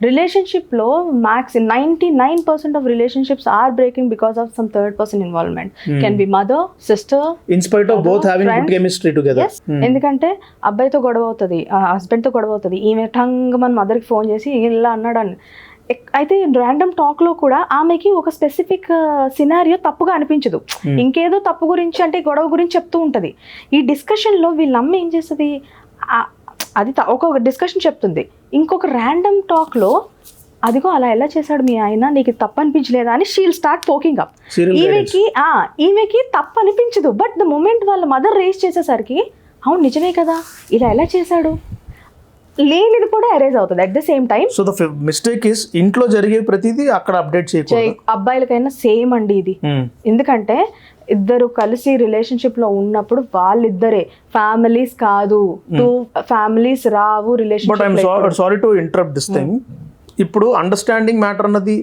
relationship లో max 99% of relationships are breaking because of some third person involvement. Can be mother, sister, in spite of both having good chemistry together. ఎందుకంటే అబ్బాయితో గొడవ అవుతుంది, husband తో గొడవ అవుతుంది, ఈమె టంగ్ మన మదర్కి ఫోన్ చేసి ఇలా అన్నాడని. అయితే ర్యాండమ్ టాక్లో కూడా ఆమెకి ఒక స్పెసిఫిక్ సినారియో తప్పుగా అనిపించదు, ఇంకేదో తప్పు గురించి అంటే గొడవ గురించి చెప్తూ ఉంటుంది. ఈ డిస్కషన్లో వీళ్ళ అమ్మ ఏం చేస్తుంది, అది ఒక డిస్కషన్ చెప్తుంది, ఇంకొక ర్యాండమ్ టాక్లో అదిగో అలా ఎలా చేశాడు మీ ఆయన, నీకు తప్పు అనిపించలేదా అని షీల్ స్టార్ట్ పోకింగ్ అప్. ఈమెకి తప్పు అనిపించదు, బట్ ద మూమెంట్ వాళ్ళ మదర్ రేస్ చేసేసరికి అవును నిజమే కదా, ఇలా ఎలా చేశాడు లేనిది కూడా అరేజ్ అవుతుంది at the same time. So the mistake is ఇంట్లో జరిగే ప్రతిదీ అక్కడ అప్డేట్ చేయకూడదు. అబ్బాయిలకైనా సేమ్ అండి ఇది. ఎందుకంటే ఇద్దరు కలిసి రిలేషన్షిప్ లో ఉన్నప్పుడు వాళ్ళిద్దరే, ఫ్యామిలీస్ కాదు, 2 families Rao relationship. Sorry to interrupt this thing. ఇప్పుడు అండర్స్టాండింగ్ మ్యాటర్ అన్నది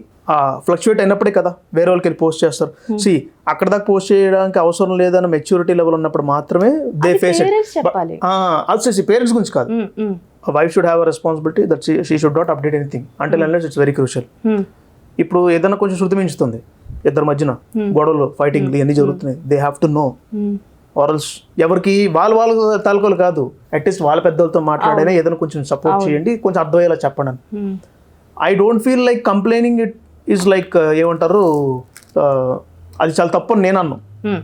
ఫ్లక్చువేట్ అయినప్పుడే కదా వేరే వాళ్ళకి వెళ్ళి పోస్ట్ చేస్తారు. సి అక్కడ దాకా పోస్ట్ చేయడానికి అవసరం లేదన్న మెచ్యూరిటీ లెవెల్ ఉన్నప్పుడు మాత్రమే దే ఫేస్ ఇట్. అది పేరెంట్స్ గురించి కాదు. A wife should have a responsibility that she should not update anything until unless it's very crucial. ఇప్పుడు ఏదైనా కొంచెం శృతి మించుతుంది ఇద్దరి మధ్యన, గొడవలు, ఫైటింగ్ ఇవన్నీ జరుగుతున్నాయి, దే హ్యావ్ టు నో. ఆర్ఎల్స్ ఎవరికి వాళ్ళ తాలూకాలు కాదు, అట్లీస్ట్ వాళ్ళ పెద్దలతో మాట్లాడైనా ఏదైనా కొంచెం సపోర్ట్ చేయండి, కొంచెం అర్థమయ్యేలా చెప్పండి. I don't feel like complaining it is like ఏమంటారు అది చాలా తప్పు అని నేను అన్నాను.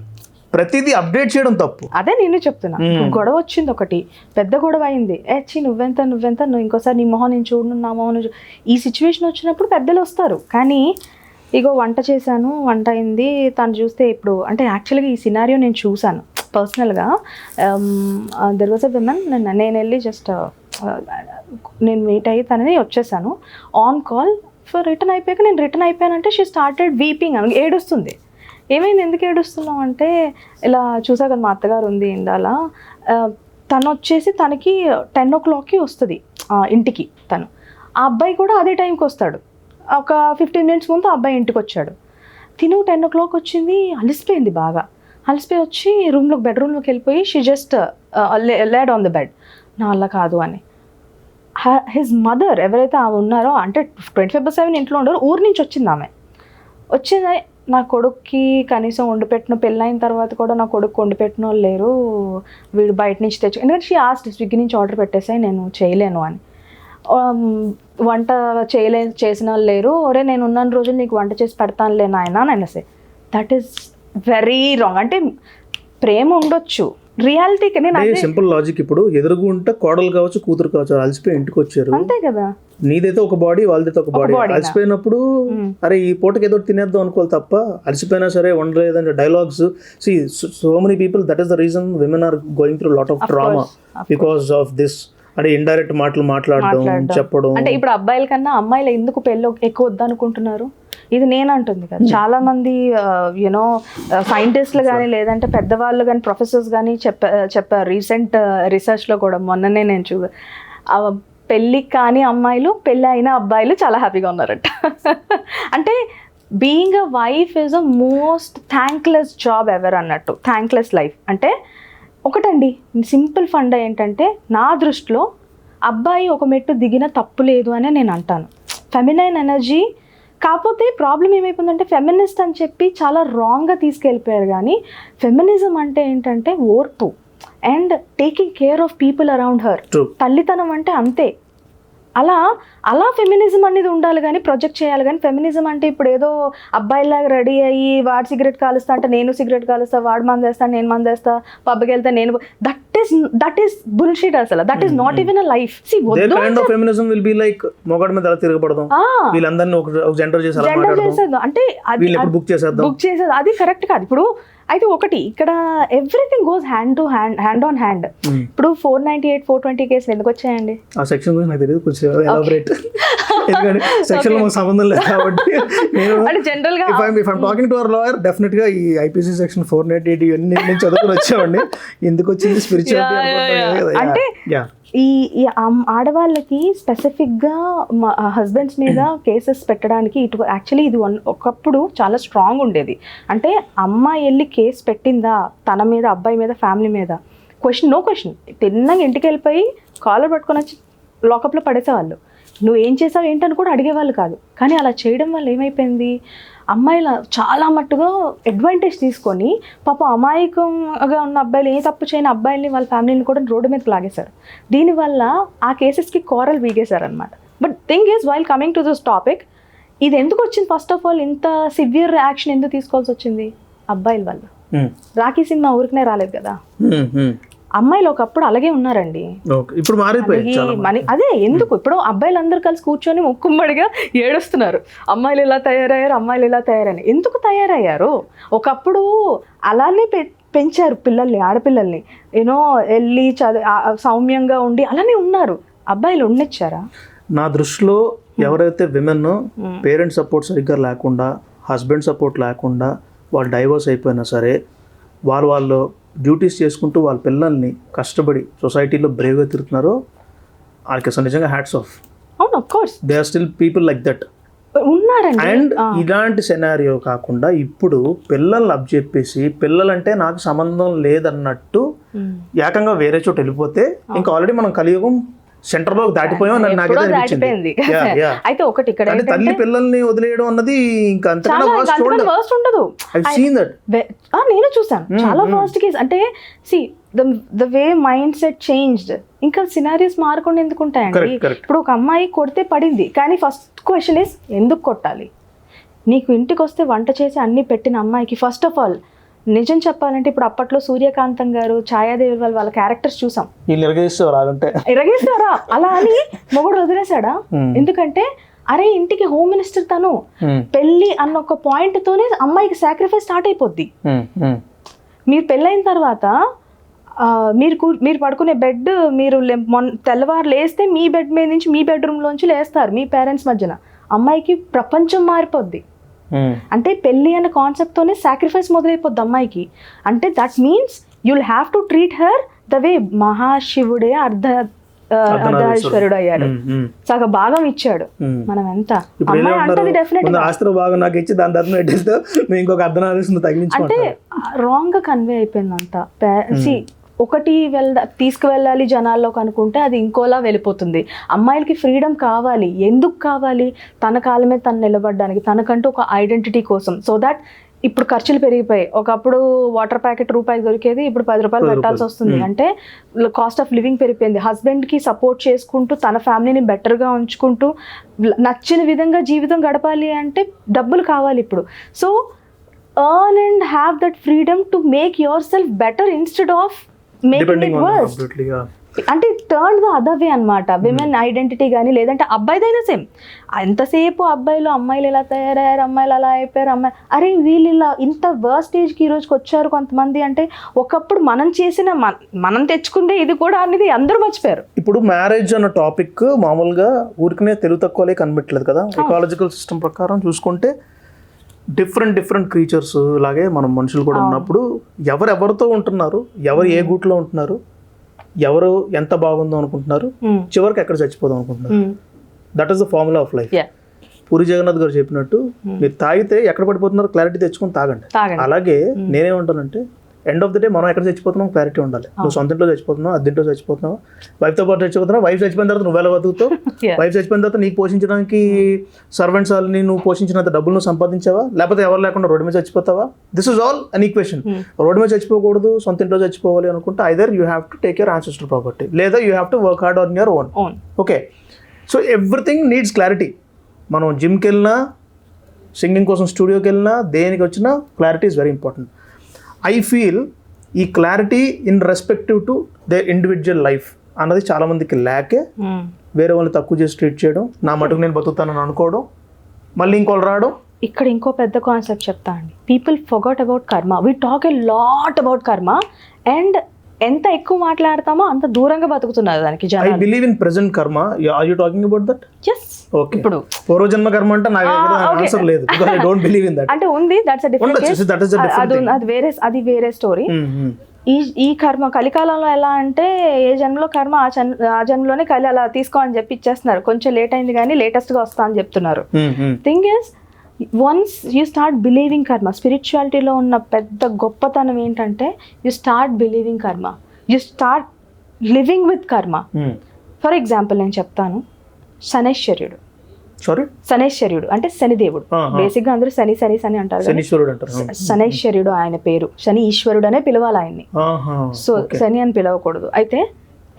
ప్రతిదీ అప్డేట్ చేయడం తప్పు. అదే నేను చెప్తున్నా. గొడవ వచ్చింది ఒకటి, పెద్ద గొడవ అయింది, నువ్వెంత నువ్వు ఇంకోసారి నీ మొహం నేను చూడను, నా మొహం ఈ సిచ్యువేషన్ వచ్చినప్పుడు పెద్దలు వస్తారు. కానీ ఇగో వంట చేశాను, వంట అయింది, తను చూస్తే ఇప్పుడు అంటే యాక్చువల్గా ఈ సినారియో నేను చూశాను పర్సనల్గా. దెర్ వాజ్ అ విమెన్, నేను వెళ్ళి జస్ట్ నేను మీట్ అయ్యి తనని వచ్చేసాను. ఆన్ కాల్ రిటర్న్ అయిపోయాక నేను రిటర్న్ అయిపోయానంటే షీ స్టార్టెడ్ వీపింగ్, ఏడుస్తుంది. ఏమైంది, ఎందుకు ఏడుస్తున్నావు అంటే, ఇలా చూసా కదా మా అత్తగారు ఉంది ఇందాల, తను వచ్చేసి తనకి 10 o'clockకి వస్తుంది ఇంటికి తను. ఆ అబ్బాయి కూడా అదే టైంకి వస్తాడు. ఒక 15 minutes ముందు ఆ అబ్బాయి ఇంటికి వచ్చాడు. తిను 10 o'clock వచ్చింది, అలిసిపోయింది బాగా. అలిసిపోయి వచ్చి బెడ్రూమ్లోకి వెళ్ళిపోయి she just laid on the bed. నా వల్ల కాదు అని. హిజ్ మదర్ ఎవరైతే ఆమె ఉన్నారో, అంటే 24/7 ఇంట్లో ఉండరు, ఊరి నుంచి వచ్చింది ఆమె. వచ్చింది, నా కొడుక్కి కనీసం వండి పెట్టిన, పెళ్ళైన తర్వాత కూడా నా కొడుకు వండి పెట్టిన వాళ్ళు లేరు, వీడు బయట నుంచి తెచ్చు, ఎందుకంటే షీ ఆస్క్డ్ స్విగ్గీ నుంచి ఆర్డర్ పెట్టేసాయి, నేను చేయలేను అని. వంట చేసిన వాళ్ళు లేరు, ఒరే నేను ఉన్న రోజులు నీకు వంట చేసి పెడతానులే నాయన అని అనేసి. That is very wrong. అంటే ప్రేమ ఉండొచ్చు, రియాలిటీకి నేను సింపుల్ లాజిక్. ఇప్పుడు ఎదురుగుంటే కోడలు కావచ్చు, కూతురు కావచ్చు, అలసిపోయి ఇంటికి వచ్చారు, అంతే కదా. నీదైతే ఒక బాడీ, వాళ్ళదైతే ఒక బాడీ. అలసిపోయినప్పుడు అరే ఈ పూటకి ఏదో తినేద్దాం అనుకోవాలి తప్ప, అలసిపోయినా సరే వండలేదంటే dialogues. So many people, that is the reason women are going through lot of trauma because of this. అంటే ఇండైరెక్ట్ మాటలు మాట్లాడడం, చెప్పడం. అంటే ఇప్పుడు అబ్బాయిల కన్నా అమ్మాయిలు ఎందుకు పెళ్ళి ఎక్కువ వద్దనుకుంటున్నారు? ఇది నేను అంటుంది కదా, చాలా మంది యూనో సైంటిస్టులు కానీ లేదంటే పెద్దవాళ్ళు కానీ ప్రొఫెసర్స్ కానీ చెప్పారు రీసెంట్ రీసెర్చ్లో కూడా. మొన్ననే నేను పెళ్ళి కాని అమ్మాయిలు, పెళ్ళి అయిన అబ్బాయిలు చాలా హ్యాపీగా ఉన్నారట. అంటే being a wife is a most thankless job ever అన్నట్టు. థ్యాంక్లెస్ లైఫ్ అంటే ఒకటండి, సింపుల్ ఫండ్ ఏంటంటే నా దృష్టిలో అబ్బాయి ఒక మెట్టు దిగిన తప్పు లేదు అని నేను అంటాను. Feminine energy. కాకపోతే ప్రాబ్లం ఏమైపోయిందంటే ఫెమినిస్ట్ అని చెప్పి చాలా రాంగ్గా తీసుకెళ్ళిపోయారు. కానీ ఫెమినిజం అంటే ఏంటంటే ఓర్పు and taking care of people around her. తల్లితనం అంటే అంతే. అలా ఫెమినిజం అనేది ఉండాలి కానీ ప్రొజెక్ట్ చేయాలి. కానీ ఫెమినిజం అంటే ఇప్పుడు ఏదో అబ్బాయిలాగా రెడీ అయ్యి వాడు సిగరెట్ కాలుస్తా అంటే నేను సిగరెట్ కాలుస్తా, వాడు మందేస్తా నేను మందేస్తా, పబ్కి వెళ్తా నేను, దట్ ఈస్ బుల్షిట్ అసలు. That is not even a life. Feminism will be like మొగాడి మీద అలా తిరగబడదాం, వీళ్ళందరినీ ఒక జెండర్ చేసేది అంటే బుక్ చేసేది, అది కరెక్ట్ కాదు. ఇప్పుడు అయితే ఒకటి ఇక్కడ everything goes hand on hand. ఇప్పుడు 498, 420 కేసులు ఎందుకు వచ్చాయండి? ఆ సెక్షన్ గురించి నాకు తెలియదు, కొంచెం ఎలాబరేట్. ఎందుకంటే సెక్షన్ లో సంబంధం లేదు కాబట్టి నేను జనరల్ గా if I'm talking to our lawyer definite గా ఈ ఐపీసీ సెక్షన్ 498 ఇవన్నీ నేను చదువుకుని వచ్చామండి. ఎందుకు వచ్చింది స్పిరిచువాలిటీ అంటే ఈ ఆడవాళ్ళకి స్పెసిఫిక్గా హస్బెండ్స్ మీద కేసెస్ పెట్టడానికి యాక్చువల్లీ ఇది ఒకప్పుడు చాలా స్ట్రాంగ్ ఉండేది. అంటే అమ్మాయి వెళ్ళి కేసు పెట్టిందా తన మీద, అబ్బాయి మీద, ఫ్యామిలీ మీద, నో క్వశ్చన్, తిన్నగా ఇంటికి వెళ్ళిపోయి కాలర్ పట్టుకొని వచ్చి లాకప్లో పడేసేవాళ్ళు. నువ్వు ఏం చేసావు ఏంటని కూడా అడిగేవాళ్ళు కాదు. కానీ అలా చేయడం వల్ల ఏమైపోయింది, అమ్మాయిలు చాలా మట్టుగా అడ్వాంటేజ్ తీసుకొని పాపం అమాయకంగా ఉన్న అబ్బాయిలు, ఏ తప్పు చేయని అబ్బాయిల్ని వాళ్ళ ఫ్యామిలీని కూడా రోడ్డు మీదకి లాగేశారు. దీనివల్ల ఆ కేసెస్కి కోరలు వీగేశారనమాట. But thing is while coming to this topic, ఇది ఎందుకు వచ్చింది? ఫస్ట్ ఆఫ్ ఆల్ ఇంత సివియర్ రియాక్షన్ ఎందుకు తీసుకోవాల్సి వచ్చింది? అబ్బాయిల వల్ల. రాఖీ సినిమా ఊరికనే రాలేదు కదా, అమ్మాయిలు ఒకప్పుడు అలాగే ఉన్నారండి. ఇప్పుడు అదే ఎందుకు ఇప్పుడు అబ్బాయిలు అందరూ కలిసి కూర్చొని ముక్కుమ్మడిగా ఏడుస్తున్నారు, అమ్మాయిలు ఇలా తయారయ్యారు, అమ్మాయిలు ఇలా తయారని. ఎందుకు తయారయ్యారు? ఒకప్పుడు అలానే పెంచారు పిల్లల్ని, ఆడపిల్లల్ని, యూనో వెళ్ళి సౌమ్యంగా ఉండి అలానే ఉన్నారు. అబ్బాయిలు ఉండొచ్చారా? నా దృష్టిలో ఎవరైతే విమెన్ పేరెంట్స్ సపోర్ట్ సరిగ్గా లేకుండా, హస్బెండ్ సపోర్ట్ లేకుండా వాళ్ళు డైవర్స్ అయిపోయినా సరే, వాళ్ళు డ్యూటీస్ చేసుకుంటూ వాళ్ళ పిల్లల్ని కష్టపడి సొసైటీలో బ్రేవ్గా తిరుగుతున్నారో వాళ్ళకి అసలు నిజంగా హ్యాట్స్ ఆఫ్. అవును, of course they are still people like that ఉన్నారండి. అండ్ ఇలాంటి సెనారియో కాకుండా ఇప్పుడు పిల్లల్ని అబ్జెప్పేసి పిల్లలంటే నాకు సంబంధం లేదన్నట్టు ఏకంగా వేరే చోట వెళ్ళిపోతే ఇంకా ఆల్రెడీ మనం కలియుగం సెంటర్ లో దాటిపోయాం నాకైతే అనిపించింది. అయితే ఒకటి ఇక్కడ తల్లి పిల్లల్ని వదిలేయడం అన్నది ఇంకా అంతకన్నా వర్స్ట్ ఉండదు. నేను చూసాను చాలా వర్స్ట్ కేసు. అంటే see the way mind set changed. ఇంకా సినారీస్ మారకుండా ఎందుకు ఉంటాయండి? ఇప్పుడు ఒక అమ్మాయి కొడితే పడింది, కానీ ఫస్ట్ క్వశ్చన్ ఇస్ ఎందుకు కొట్టాలి? నీకు ఇంటికి వస్తే వంట చేసి అన్ని పెట్టిన అమ్మాయికి ఫస్ట్ ఆఫ్ ఆల్ నిజం చెప్పాలంటే ఇప్పుడు అప్పట్లో సూర్యకాంతం గారు, ఛాయాదేవి వాళ్ళ క్యారెక్టర్స్ చూసాం. ఇరగేస్తారా అలా అని మొగుడు వదిలేశాడా? ఎందుకంటే అరే ఇంటికి హోమ్ మినిస్టర్ తను, పెళ్లి అన్న ఒక పాయింట్ తోనే అమ్మాయికి సాక్రిఫైస్ స్టార్ట్ అయిపోద్ది. మీరు పెళ్ళైన తర్వాత మీరు పడుకునే బెడ్ మీరు తెల్లవారు లేస్తే మీ బెడ్ మీద నుంచి మీ బెడ్రూమ్ లోంచి లేస్తారు మీ పేరెంట్స్ మధ్యన. అమ్మాయికి ప్రపంచం మారిపోద్ది. అంటే పెళ్లి అనే కాన్సెప్ట్ తోనే సాక్రిఫైస్ మొదలైపోద్ది అమ్మాయికి. అంటే that means you'll have to treat her the way మహాశివుడే అర్ధనారీశ్వరుడు అయ్యాడు, సగ భాగం ఇచ్చాడు. మనం ఎంత అమ్మాయి అంటది డెఫినెట్ అంటే రాంగ్ గా కన్వే అయిపోయింది అంతా. ఒకటి తీసుకువెళ్ళాలి జనాల్లోకి అనుకుంటే అది ఇంకోలా వెళ్ళిపోతుంది. అమ్మాయిలకి ఫ్రీడమ్ కావాలి. ఎందుకు కావాలి? తన కాళ్ళ మీద తను నిలబడడానికి, తనకంటూ ఒక ఐడెంటిటీ కోసం. సో దాట్ ఇప్పుడు ఖర్చులు పెరిగిపోయాయి. ఒకప్పుడు వాటర్ ప్యాకెట్ రూపాయి దొరికేది, ఇప్పుడు 10 రూపాయలు పెట్టాల్సి వస్తుంది. అంటే కాస్ట్ ఆఫ్ లివింగ్ పెరిగిపోయింది. హస్బెండ్కి సపోర్ట్ చేసుకుంటూ తన ఫ్యామిలీని బెటర్గా ఉంచుకుంటూ నచ్చిన విధంగా జీవితం గడపాలి అంటే డబ్బులు కావాలి ఇప్పుడు. So earn and have that freedom to make yourself better instead of making it worse. అంటే టర్న్ ద అదర్ వే అనమాట. విమెన్ ఐడెంటిటీ కానీ లేదంటే అబ్బాయిదైనా సేమ్. ఎంతసేపు అబ్బాయిలు అమ్మాయిలు ఇలా తయారయ్యారు, అమ్మాయిలు అలా అయిపోయారు, అమ్మాయి అరే వీళ్ళు ఇలా ఇంత వర్స్ట్ స్టేజ్కి ఈ రోజుకి వచ్చారు కొంతమంది. అంటే ఒకప్పుడు మనం చేసిన మనం తెచ్చుకుంటే ఇది కూడా అనేది అందరూ మర్చిపోయారు. ఇప్పుడు మ్యారేజ్ అన్న టాపిక్ మామూలుగా ఊరికనే తెలుగు తక్కువలే కనిపెట్టలేదు కదా. ఎకాలజికల్ సిస్టమ్ ప్రకారం చూసుకుంటే డిఫరెంట్ క్రీచర్స్ లాగే మనం మనుషులు కూడా ఉన్నప్పుడు ఎవరెవరితో ఉంటున్నారు, ఎవరు ఏ గూట్లో ఉంటున్నారు, ఎవరు ఎంత బాగుందో అనుకుంటున్నారు, చివరికి ఎక్కడ చచ్చిపోదాం అనుకుంటున్నారు. That is the formula of life. Puri Jagannadh గారు చెప్పినట్టు మీరు తాగితే ఎక్కడ పడిపోతున్నారు క్లారిటీ తెచ్చుకొని తాగండి. అలాగే నేనేమంటానంటే ఎండ్ ఆఫ్ ద డే మనం ఎక్కడ చచ్చిపోతున్నాం క్లారిటీ ఉండాలి. నువ్వు సొంత ఇంట్లో చచ్చిపోతున్నావు, అద్దెంట్లో చచ్చిపోతున్నావు, వైఫ్తో పాటు చచ్చిపోతున్నావు. వైఫ్ చచ్చిపోయిన తర్వాత నువ్వు ఎలా బతుకుతావు? వైఫ్ చచ్చిపోయిన తర్వాత నీకు పోషించడానికి సర్వెంట్స్ వాళ్ళని నువ్వు పోషించినంత డబ్బులు నువ్వు సంపాదించావా, లేకపోతే ఎవరు లేకుండా రోడ్డు మీద చచ్చిపోతావా? This is all an equation. Road మీద చచ్చిపోకూడదు, సొంత ఇంట్లో చచ్చిపోవాలి అనుకుంటే either you have to take your ancestor property, లేదా you have to work hard on your own. Okay, so everything needs clarity. మనం జిమ్కి వెళ్ళినా, సింగింగ్ కోసం స్టూడియోకి వెళ్ళినా, దేనికి వచ్చినా clarity is very important. I feel ఈ clarity in respective to their individual life అన్నది చాలా మందికి లేకే వేరే వాళ్ళని తక్కువ చేసి ట్రీట్ చేయడం, నా మటుకు నేను బతుకుతానని అనుకోవడం, మళ్ళీ ఇంకోళ్ళు రావడం. ఇక్కడ ఇంకో పెద్ద కాన్సెప్ట్ చెప్తా అండి. People forgot about karma. We talk a lot about karma and ఎంత ఎక్కువ మాట్లాడతామో అంత దూరంగా బతుకుతున్నారు దానికి జనాలు. I believe in present karma. Are you talking about that? yes. Okay, ఇప్పుడు పూర్వజన్మ కర్మ అంటే నాకు ఆన్సర్ లేదు. I don't believe in that. అంటే ఉంది, దట్స్ ఎ డిఫరెంట్ కేస్. అది వేరే స్టోరీ. ఈ కర్మ కలికాలంలో ఎలా అంటే ఏ జన్మలో కర్మ ఆ జన్మలోనే కలి అలా తీసుకో అని చెప్పి ఇచ్చేస్తున్నారు. కొంచెం లేట్ అయింది కానీ లేటెస్ట్గా వస్తా అని చెప్తున్నారు. Thing is once you start believing కర్మ, స్పిరిచువాలిటీలో ఉన్న పెద్ద గొప్పతనం ఏంటంటే యూ స్టార్ట్ బిలీవింగ్ కర్మ, యూ స్టార్ట్ లివింగ్ విత్ కర్మ. ఫర్ ఎగ్జాంపుల్ నేను చెప్తాను. శనైశ్వర్యుడు అంటే శనిదేవుడు. బేసిక్ గా అందరూ శని అంటారు. శనైశ్వర్యుడు ఆయన పేరు. శని ఈశ్వరుడు అనే పిలవాలి ఆయన్ని. సో శని అని పిలవకూడదు. అయితే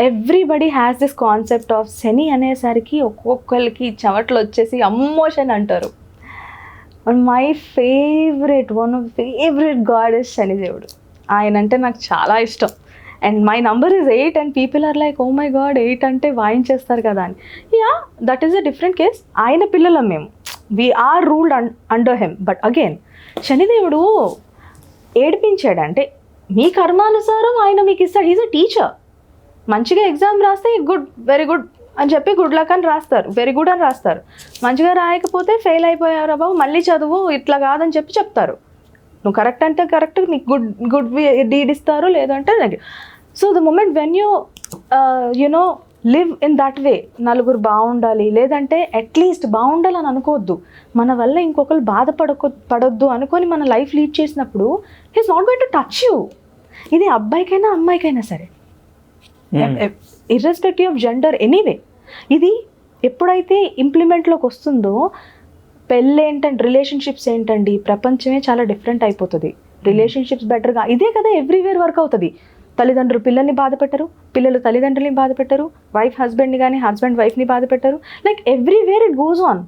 everybody has this concept of Shani అనేసరికి ఒక్కొక్కరికి చెమటలు వచ్చేసి అమ్మోషన్ అంటారు. My favourite one of favourite god is శనిదేవుడు. ఆయన అంటే నాకు చాలా ఇష్టం. And my number is 8 and people are like oh my god 8 అంటే వాయించేస్తారు కదా అని. Yeah, that is a different case. ఆయన పిల్లలం మేము, we're ruled under him. But again శనిదేవుడు ఏడిపించాడు అంటే మీ కర్మానుసారం ఆయన మీకు ఇస్తాడు. Is a teacher. మంచిగా ఎగ్జామ్ రాస్తే గుడ్, వెరీ గుడ్ అని చెప్పి గుడ్ లక్ అని రాస్తారు, వెరీ గుడ్ అని రాస్తారు. మంచిగా రాయకపోతే ఫెయిల్ అయిపోయారు బాబు, మళ్ళీ చదువు, ఇట్లా కాదని చెప్పి చెప్తారు. నువ్వు కరెక్ట్ అంటే కరెక్ట్, నీకు గుడ్ డీడ్ ఇస్తారు, లేదంటే negative. So the moment when you live in that way, నలుగురు బాగుండాలి, లేదంటే అట్లీస్ట్ బాగుండాలని అనుకోవద్దు, మన వల్ల ఇంకొకరు పడొద్దు అనుకొని మన లైఫ్ లీడ్ చేసినప్పుడు he's not going to touch you. ఇది అబ్బాయికైనా అమ్మాయికైనా సరే, ఇర్రెస్పెక్టివ్ ఆఫ్ జెండర్ ఎనీవే. ఇది ఎప్పుడైతే ఇంప్లిమెంట్లోకి వస్తుందో పెళ్ళి ఏంటంటే రిలేషన్షిప్స్ ఏంటండి, ప్రపంచమే చాలా డిఫరెంట్ అయిపోతుంది. రిలేషన్షిప్స్ బెటర్గా ఇదే కదా ఎవ్రీవేర్ వర్క్ అవుతుంది. తల్లిదండ్రులు పిల్లల్ని బాధ పెట్టరు, పిల్లలు తల్లిదండ్రులని బాధ పెట్టరు, వైఫ్ హస్బెండ్ని కానీ హస్బెండ్ వైఫ్ని బాధ పెట్టరు. Like everywhere it goes on.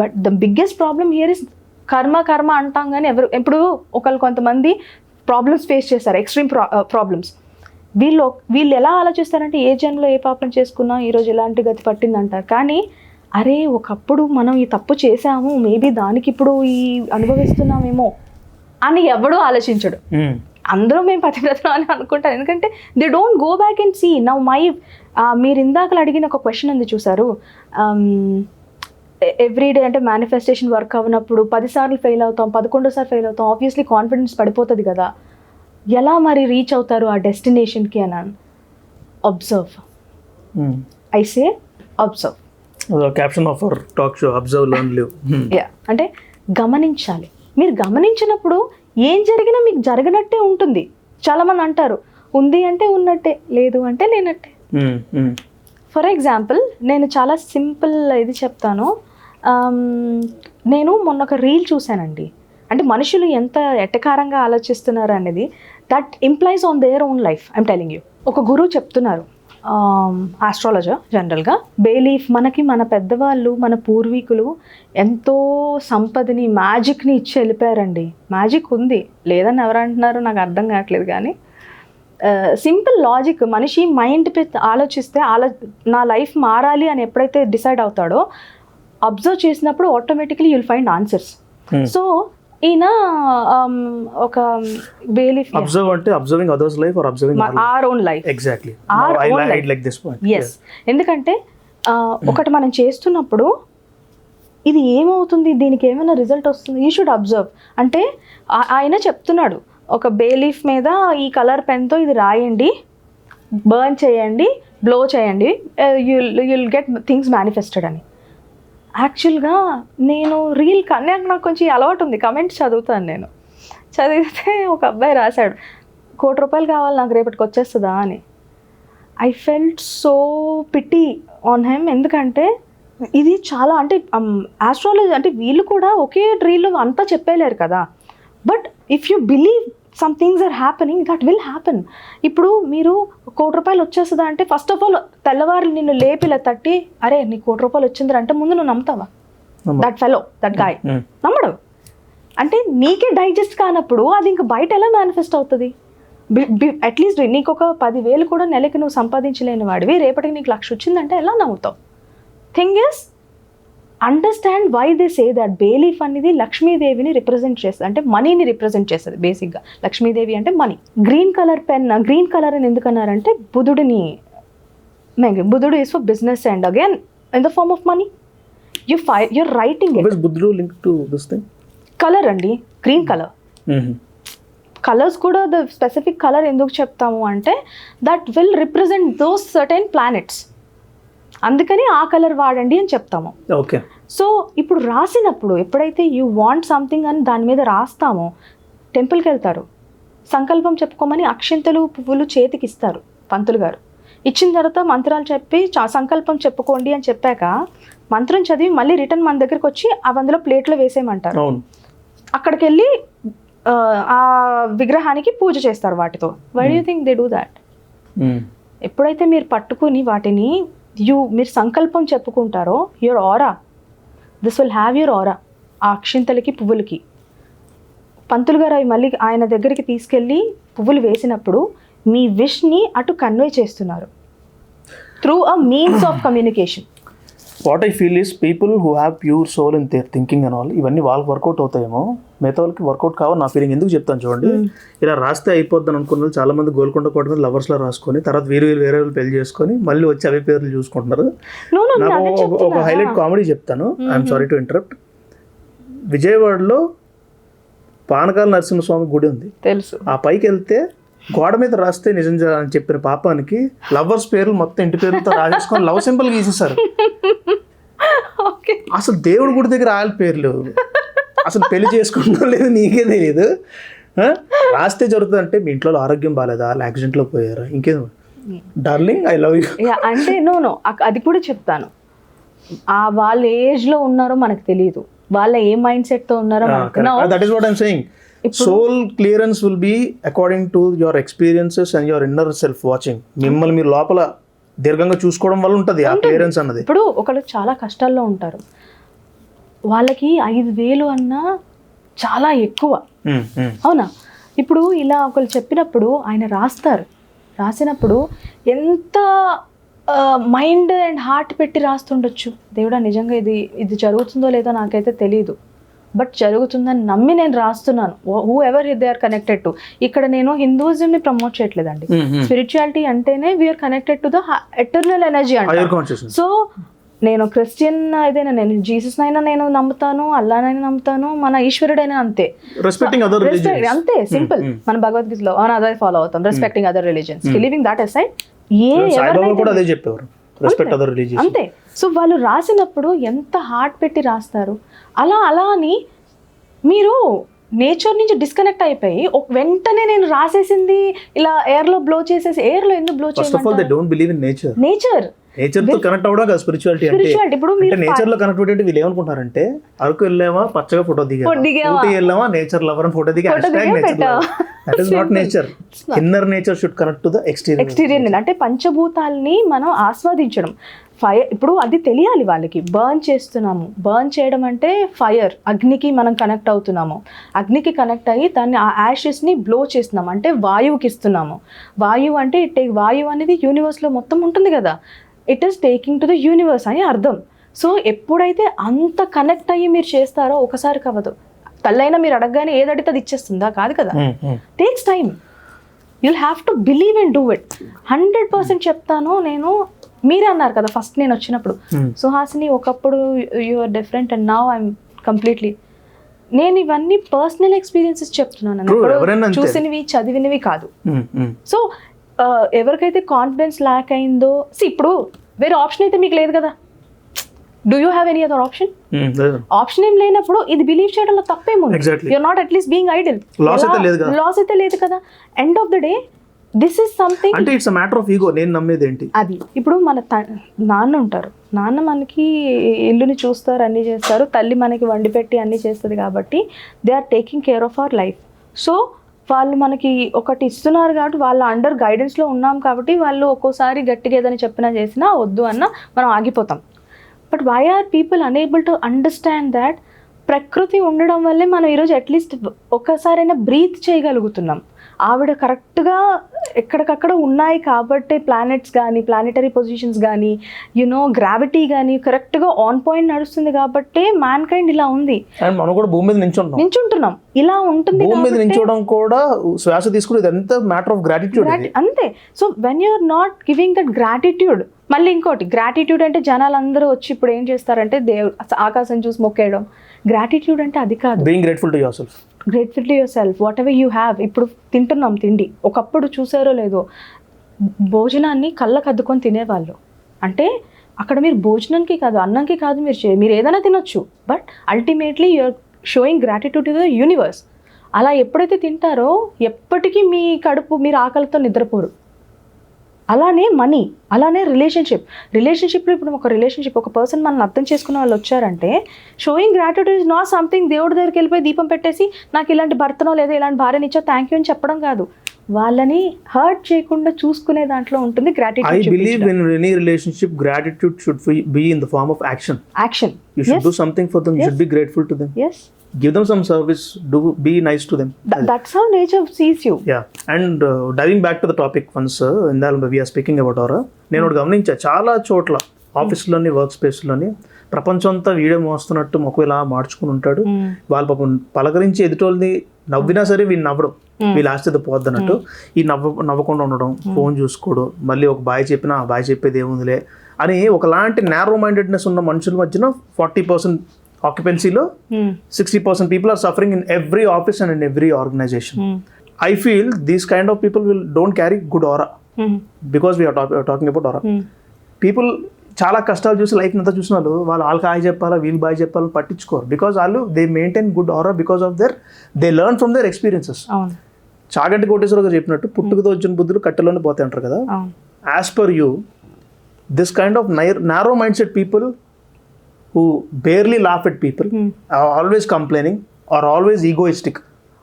But the biggest problem here is కర్మ అంటాం కానీ ఇప్పుడు కొంతమంది ప్రాబ్లమ్స్ ఫేస్ చేస్తారు, ఎక్స్ట్రీమ్ ప్రాబ్లమ్స్. వీళ్ళు ఎలా ఆలోచిస్తారంటే ఏ జన్మలో ఏ పాపం చేసుకున్నా ఈరోజు ఎలాంటి గతి పట్టిందంటారు. కానీ అరే ఒకప్పుడు మనం ఈ తప్పు చేసాము, మేబీ దానికి ఇప్పుడు ఈ అనుభవిస్తున్నామేమో అని ఎవడూ ఆలోచించడు. అందరూ మేము పతివ్రతం అని అనుకుంటారు, ఎందుకంటే they don't go back and see now మీరు ఇందాకలు అడిగిన ఒక క్వశ్చన్ ఉంది చూసారు, ఎవ్రీడే అంటే మేనిఫెస్టేషన్ వర్క్ అవ్వనప్పుడు 10 సార్లు ఫెయిల్ అవుతాం, 11 సార్లు ఫెయిల్ అవుతాం, ఆబ్వియస్లీ కాన్ఫిడెన్స్ పడిపోతుంది కదా. ఎలా మరి రీచ్ అవుతారు ఆ డెస్టినేషన్కి అని? Observe, I say observe. Caption of our talk show, observe learn live. అంటే గమనించాలి. మీరు గమనించినప్పుడు ఏం జరిగినా మీకు జరగనట్టే ఉంటుంది. చాలామంది అంటారు ఉంది అంటే ఉన్నట్టే, లేదు అంటే లేనట్టే. ఫర్ ఎగ్జాంపుల్ నేను చాలా సింపుల్ ఇది చెప్తాను. నేను మొన్న ఒక రీల్ చూశానండి. అంటే మనుషులు ఎంత ఎట్టకారంగా ఆలోచిస్తున్నారు అనేది that implies on their own life. I'm telling you. ఒక గురువు చెప్తున్నారు, ఆస్ట్రాలజర్ జనరల్గా, బేలీఫ్ మనకి మన పెద్దవాళ్ళు మన పూర్వీకులు ఎంతో సంపదని మ్యాజిక్ని ఇచ్చి వెళ్ళిపోయారండి. మ్యాజిక్ ఉంది లేదని ఎవరు అంటున్నారు నాకు అర్థం కావట్లేదు. కానీ సింపుల్ లాజిక్, మనిషి మైండ్ ఆలోచిస్తే నా లైఫ్ మారాలి అని ఎప్పుడైతే డిసైడ్ అవుతాడో అబ్జర్వ్ చేసినప్పుడు automatically you'll find answers. So ఈయన ఒక బేలీఫ్, అబ్జర్వ్ అంటే observing others life or observing our own life. Exactly. I like this point. yes. ఎందుకంటే ఒకటి మనం చేస్తున్నప్పుడు ఇది ఏమవుతుంది, దీనికి ఏమైనా రిజల్ట్ వస్తుంది, యూ షుడ్ అబ్జర్వ్. అంటే ఆయన చెప్తున్నాడు, ఒక బేలీఫ్ మీద ఈ కలర్ పెన్తో ఇది రాయండి, బర్న్ చేయండి, బ్లో చేయండి, యుల్ గెట్ థింగ్స్ మేనిఫెస్టెడ్ అని. యాక్చువల్గా నేను రీల్ నాకు కొంచెం అలవాటు ఉంది, కమెంట్స్ చదువుతాను. నేను చదివితే ఒక అబ్బాయి రాశాడు, 1 కోటి రూపాయలు కావాలి నాకు రేపటికి వచ్చేస్తుందా అని. I felt so pity on him. ఎందుకంటే ఇది చాలా అంటే ఆస్ట్రాలజీ అంటే వీళ్ళు కూడా ఒకే రీల్లో అంతా చెప్పలేరు కదా. But if you believe some things are happening, that will happen. ఇప్పుడు మీరు 1 కోటి రూపాయలు వచ్చేస్తుందా అంటే ఫస్ట్ ఆఫ్ ఆల్ తెల్లవారు నిన్ను లేపిలా తట్టి అరే నీకు 1 కోటి రూపాయలు వచ్చిందిరా అంటే ముందు నువ్వు నమ్ముతావా? దట్ ఫెలో, దట్ గాయ్ నమ్మడు. అంటే నీకే డైజెస్ట్ కానప్పుడు అది ఇంకా బయట ఎలా మేనిఫెస్ట్ అవుతుంది? అట్లీస్ట్ నీకు ఒక 10,000 కూడా నెలకి నువ్వు సంపాదించలేని వాడివి, రేపటికి నీకు 1,00,000 వచ్చిందంటే ఎలా నమ్ముతావు? Thing is understand why they say that belief అనేది లక్ష్మీదేవిని రిప్రజెంట్ చేస్తుంది, అంటే మనీని రిప్రజెంట్ చేస్తుంది బేసిక్గా. లక్ష్మీదేవి అంటే money. Green colour pen, green colour అని ఎందుకన్నారంటే Budhudu is for business and again in the form of money. you're writing it. Budhudu link to this thing? Colour అండి, గ్రీన్ కలర్. కలర్స్ కూడా ద స్పెసిఫిక్ కలర్ ఎందుకు చెప్తాము అంటే that will represent those certain planets, అందుకని ఆ colour వాడండి అని చెప్తాము. ఓకే. సో ఇప్పుడు రాసినప్పుడు ఎప్పుడైతే యూ వాంట్ సంథింగ్ అని దాని మీద రాస్తామో, టెంపుల్కి వెళ్తారు, సంకల్పం చెప్పుకోమని అక్షింతలు పువ్వులు చేతికి ఇస్తారు పంతులు గారు. ఇచ్చిన తర్వాత మంత్రాలు చెప్పి సంకల్పం చెప్పుకోండి అని చెప్పాక మంత్రం చదివి మళ్ళీ రిటర్న్ మన దగ్గరికి వచ్చి అందులో ప్లేట్లో వేసేయమంటారు. అక్కడికి వెళ్ళి ఆ విగ్రహానికి పూజ చేస్తారు వాటితో. Why do you think they do that? ఎప్పుడైతే మీరు పట్టుకుని వాటిని మీరు సంకల్పం చెప్పుకుంటారో, your aura, this will have your aura. ఆ అక్షింతలకి పువ్వులకి పంతులు గారు అవి మళ్ళీ ఆయన దగ్గరికి తీసుకెళ్ళి పువ్వులు వేసినప్పుడు మీ విష్ని అటు కన్వే చేస్తున్నారు through a means of communication. What I feel is people who have pure soul in their thinking and all, ఇవన్నీ వాళ్ళకి వర్కౌట్ అవుతాయేమో, మిగతా వాళ్ళకి వర్కౌట్ కావాలి నా ఫీలింగ్. ఎందుకు చెప్తాను చూడండి, ఇలా రాస్తే అయిపోద్దని అనుకున్న వాళ్ళు చాలా మంది గోల్కొండ కోట మీద లవర్స్లో రాసుకొని తర్వాత వేరే వాళ్ళు పెళ్లి చేసుకొని మళ్ళీ వచ్చి అవే పేర్లు చూసుకుంటున్నారు. నాకు ఒక హైలైట్ కామెడీ చెప్తాను, ఐఎమ్ సారీ టు ఇంటరప్ట్. విజయవాడలో పానకాల నరసింహస్వామి గుడి ఉంది, తెలుసు. ఆ పైకి వెళ్తే గోడ మీద రాస్తే నిజం అని చెప్పిన పాపానికి లవర్స్ పేర్లు మొత్తం ఇంటి పేరుతో రాసేసుకొని లవ్ సింబల్ గీసేసారు. అసలు దేవుడి గుడి దగ్గర ఆయిల్ పేర్లు, అసలు పెళ్లి చేసుకుంటా లేదు నీకే తెలియదు. రాస్తే జరుగుతుంది అంటే మీ ఇంట్లో ఆరోగ్యం బాగాలేదా, యాక్సిడెంట్లో పోయారా, ఇంకేదో డార్లింగ్ ఐ లవ్ యూ అంటే నో అది కూడా చెప్తాను. వాళ్ళ ఏజ్లో ఉన్నారో మనకు తెలియదు, వాళ్ళ ఏ మైండ్ సెట్తో ఉన్నారో that is what I'm saying. Soul clearance will be according to your experiences and your inner self watching. మిమ్మల్ని మీరు లోపల దీర్ఘంగా చూసుకోవడం వల్ల ఉంటుంది ఆ క్లియరెన్స్ అన్నది. ఇప్పుడు ఒకళ్ళు చాలా కష్టాల్లో ఉంటారు, వాళ్ళకి 5,000 అన్నా చాలా ఎక్కువ. అవునా? ఇప్పుడు ఇలా ఒకరు చెప్పినప్పుడు ఆయన రాసినప్పుడు ఎంత మైండ్ అండ్ హార్ట్ పెట్టి రాస్తుండొచ్చు. దేవుడా నిజంగా ఇది జరుగుతుందో లేదో నాకైతే తెలియదు, బట్ జరుగుతుందని నమ్మి నేను రాస్తున్నాను. Whoever they are connected to. ఇక్కడ నేను హిందూయిజంని ప్రమోట్ చేయట్లేదండి. స్పిరిచువాలిటీ అంటేనే we're connected to the eternal energy అంటే. సో నేను క్రిస్టియన్ ఏదైనా, నేను జీసస్ అయినా నేను నమ్ముతాను, అల్లానైనా నమ్ముతాను, మన ఈశ్వరుడైనా అంతే, అంతే సింపుల్. మన భగవద్గీతలో అదే ఫాలో అవుతాం, respecting other religions, living that aside. అంతే. సో వాళ్ళు రాసినప్పుడు ఎంత హార్ట్ పెట్టి రాస్తారు. అలా అని మీరు నేచర్ నుంచి డిస్కనెక్ట్ అయిపోయి వెంటనే నేను రాసేసింది ఇలా ఎయిర్ లో బ్లో చేసేసి, ఎయిర్ లో ఎందుకు బ్లో చేయాలి? నేచర్ తో కనెక్ట్ అవడం కదా స్పిరిచువాలిటీ అంటే. ఇప్పుడు నేచర్ లో కనెక్ట్ అంటే వీళ్ళు ఏమనుకుంటారంటే అరకు వెళ్ళామా పచ్చగా ఫోటో దిగామా, వెళ్ళామా నేచర్ లవర్ అని ఫోటో దిగా, that is not nature. Inner nature should connect to the exterior. అంటే పంచభూతాల్ని మనం ఆస్వాదించడం. ఫైర్ ఇప్పుడు అది తెలియాలి వాళ్ళకి. బర్న్ చేస్తున్నాము, బర్న్ చేయడం అంటే ఫైర్, అగ్నికి మనం కనెక్ట్ అవుతున్నాము. అగ్నికి కనెక్ట్ అయ్యి దాన్ని ఆ యాషెస్ని బ్లో చేస్తున్నాము అంటే వాయువుకి ఇస్తున్నాము. వాయువు అంటే వాయువు అనేది యూనివర్స్లో మొత్తం ఉంటుంది కదా, it is taking to the universe అని అర్థం. సో ఎప్పుడైతే అంత కనెక్ట్ అయ్యి మీరు చేస్తారో ఒకసారి కవ్వదు. తల్లైనా మీరు అడగగానే ఏది అడిగితే అది ఇచ్చేస్తుందా? కాదు కదా, takes time. You'll have to believe and do it. 100% చెప్తాను నేను. మీరే అన్నారు కదా ఫస్ట్ నేను వచ్చినప్పుడు, సుహాసిని ఒకప్పుడు you are different and now I'm completely. నేను ఇవన్నీ పర్సనల్ ఎక్స్పీరియన్సెస్ చెప్తున్నాను, చూసినవి చదివినవి కాదు. సో ఎవరికైతే కాన్ఫిడెన్స్ ల్యాక్ అయిందో, ఇప్పుడు వేరే ఆప్షన్ అయితే మీకు లేదు కదా. Do you have any other option? Option ఏం లేనప్పుడు ఇది బిలీవ్ చేయడంలో తప్పేముంది? You're not at least being idle. Loss అయితే లేదు కదా. End of the day this is something అంటే it's a matter of ego. నేను నమ్మేది ఏంటి అది. ఇప్పుడు మన నాన్న ఉంటారు, నాన్న మనకి ఇల్లుని చూస్తారు, అన్నీ చేస్తారు, తల్లి మనకి వండి పెట్టి అన్నీ చేస్తుంది కాబట్టి they are taking care of our life. So వాళ్ళు మనకి ఒకటి ఇస్తున్నారు కాబట్టి వాళ్ళ అండర్ గైడెన్స్లో ఉన్నాం కాబట్టి వాళ్ళు ఒక్కోసారి గట్టిగా ఏదైనా చెప్పినా చేసినా వద్దు అన్న మనం ఆగిపోతాం. But why are people unable to understand that ప్రకృతి ఉండడం వల్లే మనం ఈరోజు అట్లీస్ట్ ఒక్కసారైనా బ్రీత్ చేయగలుగుతున్నాం. ఆవిడ కరెక్ట్గా ఎక్కడికక్కడ ఉన్నాయి కాబట్టి ప్లానెట్స్ కానీ, ప్లానెటరీ పొజిషన్స్ కానీ, యునో గ్రావిటీ కానీ కరెక్ట్గా ఆన్ పాయింట్ నడుస్తుంది కాబట్టి మ్యాన్ కైండ్ ఇలా ఉంది. మనం కూడా భూమి మీద నించుంటున్నాం. ఇలా ఉంటుంది. భూమి మీద నించోవడం కూడా, శ్వాస తీసుకునేది ఎంత మ్యాటర్ ఆఫ్ గ్రాటిట్యూడ్ అంతే. So when you are not giving that gratitude. మళ్ళీ ఇంకోటి, గ్రాటిట్యూడ్ అంటే జనాలందరూ వచ్చి ఇప్పుడు ఏం చేస్తారంటే ఆకాశం చూసి మొక్కేయడం. గ్రాటిట్యూడ్ అంటే అది కాదు. Being grateful to your self. Grateful to your self, what ever you have. ఇప్పుడు తింటున్నాం తిండి, ఒకప్పుడు చూసారో లేదో భోజనాన్ని కళ్ళకు అద్దుకొని తినేవాళ్ళు. అంటే అక్కడ మీరు భోజనానికి కాదు, అన్నంకి కాదు, మీరు ఏదైనా తినొచ్చు, but ultimately you're showing gratitude to the universe. అలా ఎప్పుడైతే తింటారో ఎప్పటికీ మీ కడుపు, మీరు ఆకలితో నిద్రపోరు. అలానే మనీ, అలానే రిలేషన్షిప్లో ఇప్పుడు ఒక పర్సన్ మనల్ని అర్థం చేసుకున్న వాళ్ళు వచ్చారంటే showing gratitude is not something దేవుడి దగ్గరికి వెళ్ళిపోయి దీపం పెట్టేసి నాకు ఇలాంటి భర్తనో లేదా ఇలాంటి భార్యనిచ్చో థ్యాంక్ యూ అని చెప్పడం కాదు. వాళ్ళని హర్ట్ చేయకుండా చూసుకునే దాంట్లో ఉంటుంది gratitude. I believe in any relationship gratitude should be in the form of action. You should do something for them. You should be grateful to them. Yes. Give them some service. Be nice to them. That's how nature sees you. Yeah. And diving back to the topic once, we are speaking about aura. నేను ఒకటి గమనించా, చాలా చోట్ల ఆఫీస్లోని, work స్పేస్లోని ప్రపంచం అంతా video మోస్తున్నట్టు మొక్క ఇలా మార్చుకుని ఉంటాడు. వాళ్ళ పాపం పలకరించి ఎదుటోళ్ళని నవ్వినా సరే వీళ్ళు నవ్వడం, వీళ్ళు ఆస్తితో పోద్దన్నట్టు ఈ నవ్వకుండా ఉండడం, ఫోన్ చూసుకోవడం, మళ్ళీ ఒక బాయ్ చెప్పినా ఆ బాయ్ చెప్పేది ఏముందిలే అని ఒకలాంటి నేరో మైండెడ్నెస్ ఉన్న మనుషుల మధ్యన 40% ఆక్యుపెన్సీలో 60% people are suffering in every office and in every organisation. I feel these kind of people don't carry good aura because we're talking about aura. People చాలా కష్టాలు చూసి లైఫ్ అంతా చూసిన వాళ్ళు వాళ్ళకి హాయ్ చెప్పాలా, వీళ్ళు బాయ్ చెప్పాలని పట్టించుకోరు. బికాస్ వాళ్ళు they maintain good aura because of they learn from their experiences. Chaganti Koteswara గారు చెప్పినట్టు పుట్టుకతో వచ్చిన బుద్ధులు కట్టెలోనే పోతాయి అంటారు కదా. As per you, this kind of narrow mindset people who barely laugh at people, are always complaining or always egoistic,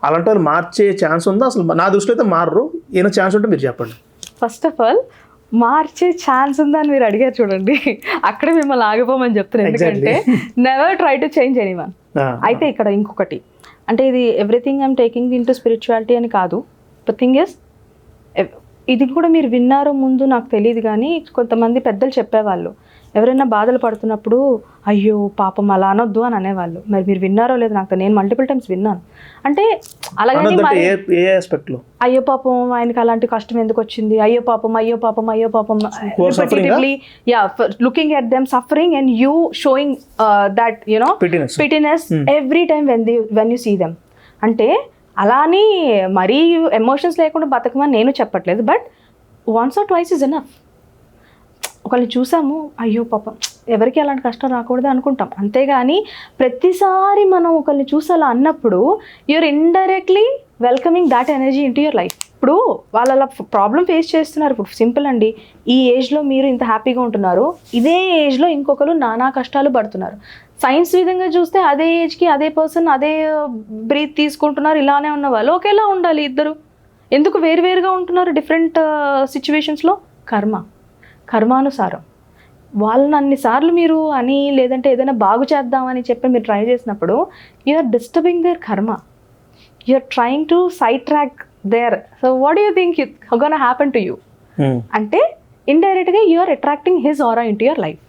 అలాంటి వాళ్ళు మార్చే ఛాన్స్ ఉందా? అసలు నా దృష్టిలో అయితే మారరు. ఏమైనా ఛాన్స్ ఉంటే మీరు చెప్పండి. ఫస్ట్ ఆఫ్ ఆల్ మార్చే ఛాన్స్ ఉందా అని మీరు అడిగారు చూడండి, అక్కడే మిమ్మల్ని ఆగిపోమని చెప్తున్నాను. ఎందుకంటే never try to change anyone. అయితే ఇక్కడ ఇంకొకటి, అంటే ఇది everything I'm taking in to spirituality అని కాదు. ద థింగ్ ఇస్, ఇది కూడా మీరు విన్నారో ముందు నాకు తెలియదు, కానీ కొంతమంది పెద్దలు చెప్పేవాళ్ళు ఎవరైనా బాధలు పడుతున్నప్పుడు అయ్యో పాపం అలా అనొద్దు అని అనేవాళ్ళు. మరి మీరు విన్నారో లేదు నాకు, నేను మల్టిపుల్ టైమ్స్ విన్నాను. అంటే అలాగని అయ్యో పాపం ఆయనకి అలాంటి కష్టం ఎందుకు వచ్చింది, అయ్యో పాపం అయ్యో పాపం అయ్యో పాపం, repeatedly looking at them suffering and you showing that you know pitiness every time when you see them. అంటే అలా అని మరీ ఎమోషన్స్ లేకుండా బతకమని నేను చెప్పట్లేదు, but once or twice is enough. ఒకళ్ళు చూసాము అయ్యో పాపం ఎవరికి అలాంటి కష్టం రాకూడదు అనుకుంటాం, అంతేగాని ప్రతిసారి మనం ఒకరిని చూసి అలా అన్నప్పుడు you're indirectly welcoming that energy into your life. ఇప్పుడు వాళ్ళు అలా ప్రాబ్లం ఫేస్ చేస్తున్నారు. ఇప్పుడు సింపుల్ అండి, ఈ ఏజ్లో మీరు ఇంత హ్యాపీగా ఉంటున్నారు, ఇదే ఏజ్లో ఇంకొకరు నానా కష్టాలు పడుతున్నారు. సైన్స్ విధంగా చూస్తే అదే ఏజ్కి అదే పర్సన్ అదే బ్రీత్ తీసుకుంటున్నారు, ఇలానే ఉన్న వాళ్ళు ఒకేలా ఉండాలి. ఇద్దరు ఎందుకు వేరువేరుగా ఉంటున్నారు డిఫరెంట్ సిచ్యువేషన్స్లో? కర్మానుసారం. వాళ్ళని అన్నిసార్లు మీరు అని లేదంటే ఏదైనా బాగు చేద్దామని చెప్పి మీరు ట్రై చేసినప్పుడు you're disturbing their karma, you're trying to sidetrack their. So what you think gonna happen to you? అంటే ఇండైరెక్ట్గా you're attracting his aura into your life.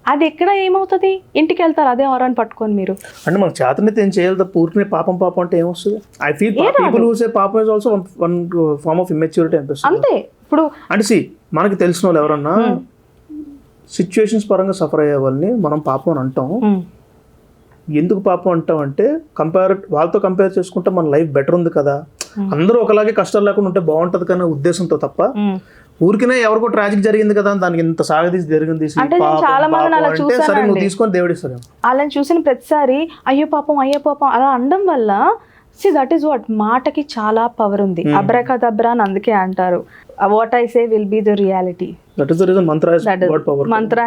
అది ఎక్కడ ఏమవుతుంది? ఇంటికి వెళ్తారు అదే ఆరాని పట్టుకొని మీరు. అంటే మన చేతనైతే ఏం చేయాలి, పూర్తిని పాపం పాపం అంటే ఏమొస్తుంది? I feel people who say పాపం is also one form of immaturity అనిపిస్తుంది. అంతే. ఇప్పుడు అంటే మనకి తెలిసిన వాళ్ళు ఎవరన్నా సిచ్యువేషన్స్ పరంగా సఫర్ అయ్యే వాళ్ళని మనం పాపం అని అంటాం. ఎందుకు పాపం అంటాం అంటే వాళ్ళతో కంపేర్ చేసుకుంటే మన లైఫ్ బెటర్ ఉంది కదా, అందరూ ఒకలాగే కష్టాలు లేకుండా ఉంటే బాగుంటది కానీ ఉద్దేశంతో తప్ప ఊరికినే ఎవరికో ట్రాజిక్ జరిగింది కదా దానికి ఇంత సాగదీసి జరిగింది సరే నువ్వు తీసుకొని దేవుడిస్తాడు. వాళ్ళని చూసిన ప్రతిసారి అయ్యో పాపం అలా అనడం వల్ల దట్ ఈస్ వాట్, మాటకి చాలా పవర్ ఉంది. అబ్రాకదబ్రా అని అందుకే అంటారు, what I say will be the reality. That is the reason Mantra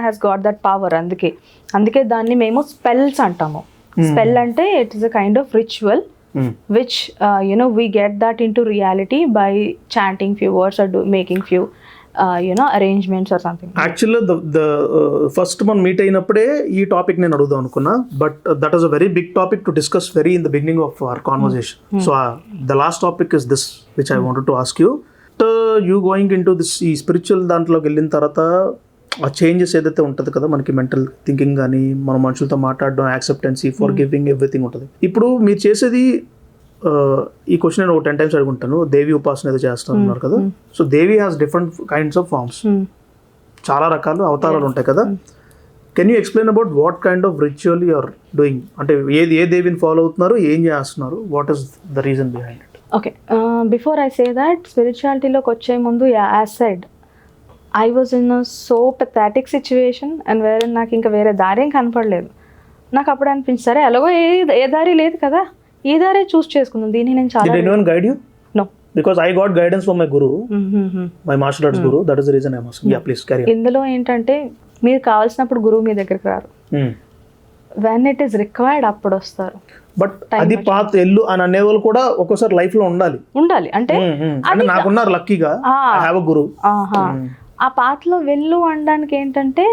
has got that power. అందుకే దాన్ని మేము స్పెల్స్ అంటాము. స్పెల్ అంటే it is a kind of ritual which we get that into reality by chanting few words or making few arrangements or something. Actually the first one meet అయినప్పుడే ఈ topic నేను అడుగుదాం అనుకున్నా, but that is a very big topic to discuss very in the beginning of our conversation. So the last topic is this which I wanted to ask you. You going into this ఈ spiritual దాంట్లోకి వెళ్ళిన తర్వాత ఆ changes ఏదైతే ఉంటుంది కదా మనకి mental thinking కానీ మన మనుషులతో మాట్లాడడం, యాక్సెప్టెన్సీ, ఫర్ గివింగ్, ఎవ్రీథింగ్ ఉంటుంది. ఇప్పుడు మీరు చేసేది ఈ క్వశ్చన్ నేను 10 times అడుగుంటాను, దేవి ఉపాసన ఏదో చేస్తున్నారు కదా. So Devi has different kinds of forms, చాలా రకాలు అవతారాలు ఉంటాయి కదా. Can you explain about what kind of ritual you are doing? అంటే ఏ దేవిని ఫాలో అవుతున్నారు, ఏం చేస్తున్నారు, what is the reason behind it? Okay, before I say that స్పిరిచువాలిటీలోకి వచ్చే ముందు as side I was in a so pathetic situation and where నాకు ఇంకా వేరే దారి ఏం కనపడలేదు. నాకు అప్పుడు అనిపించింది సరే ఎలాగో ఏ దారి లేదు కదా, ఈ దారే చూస్ చేసుకుందాం. దీన్ని నేను చాలా. Did anyone guide you? No. Because I got guidance from my guru, my martial arts guru. That is the reason I am asking. Yeah, please carry on. ఇందులో ఏంటంటే మీరు కావాల్సినప్పుడు గురువు మీ దగ్గరికి రారు, when it is required అప్పుడు వస్తారు. But అది పాత్ ఎల్లు అని అనేవాళ్ళు కూడా ఒక్కోసారి లైఫ్ లో ఉండాలి. అంటే నాకున్నారు లక్కీగా ఐ హావ్ ఎ గురు. ఆ పాత్రలో వెళ్ళు అనడానికి ఏంటంటే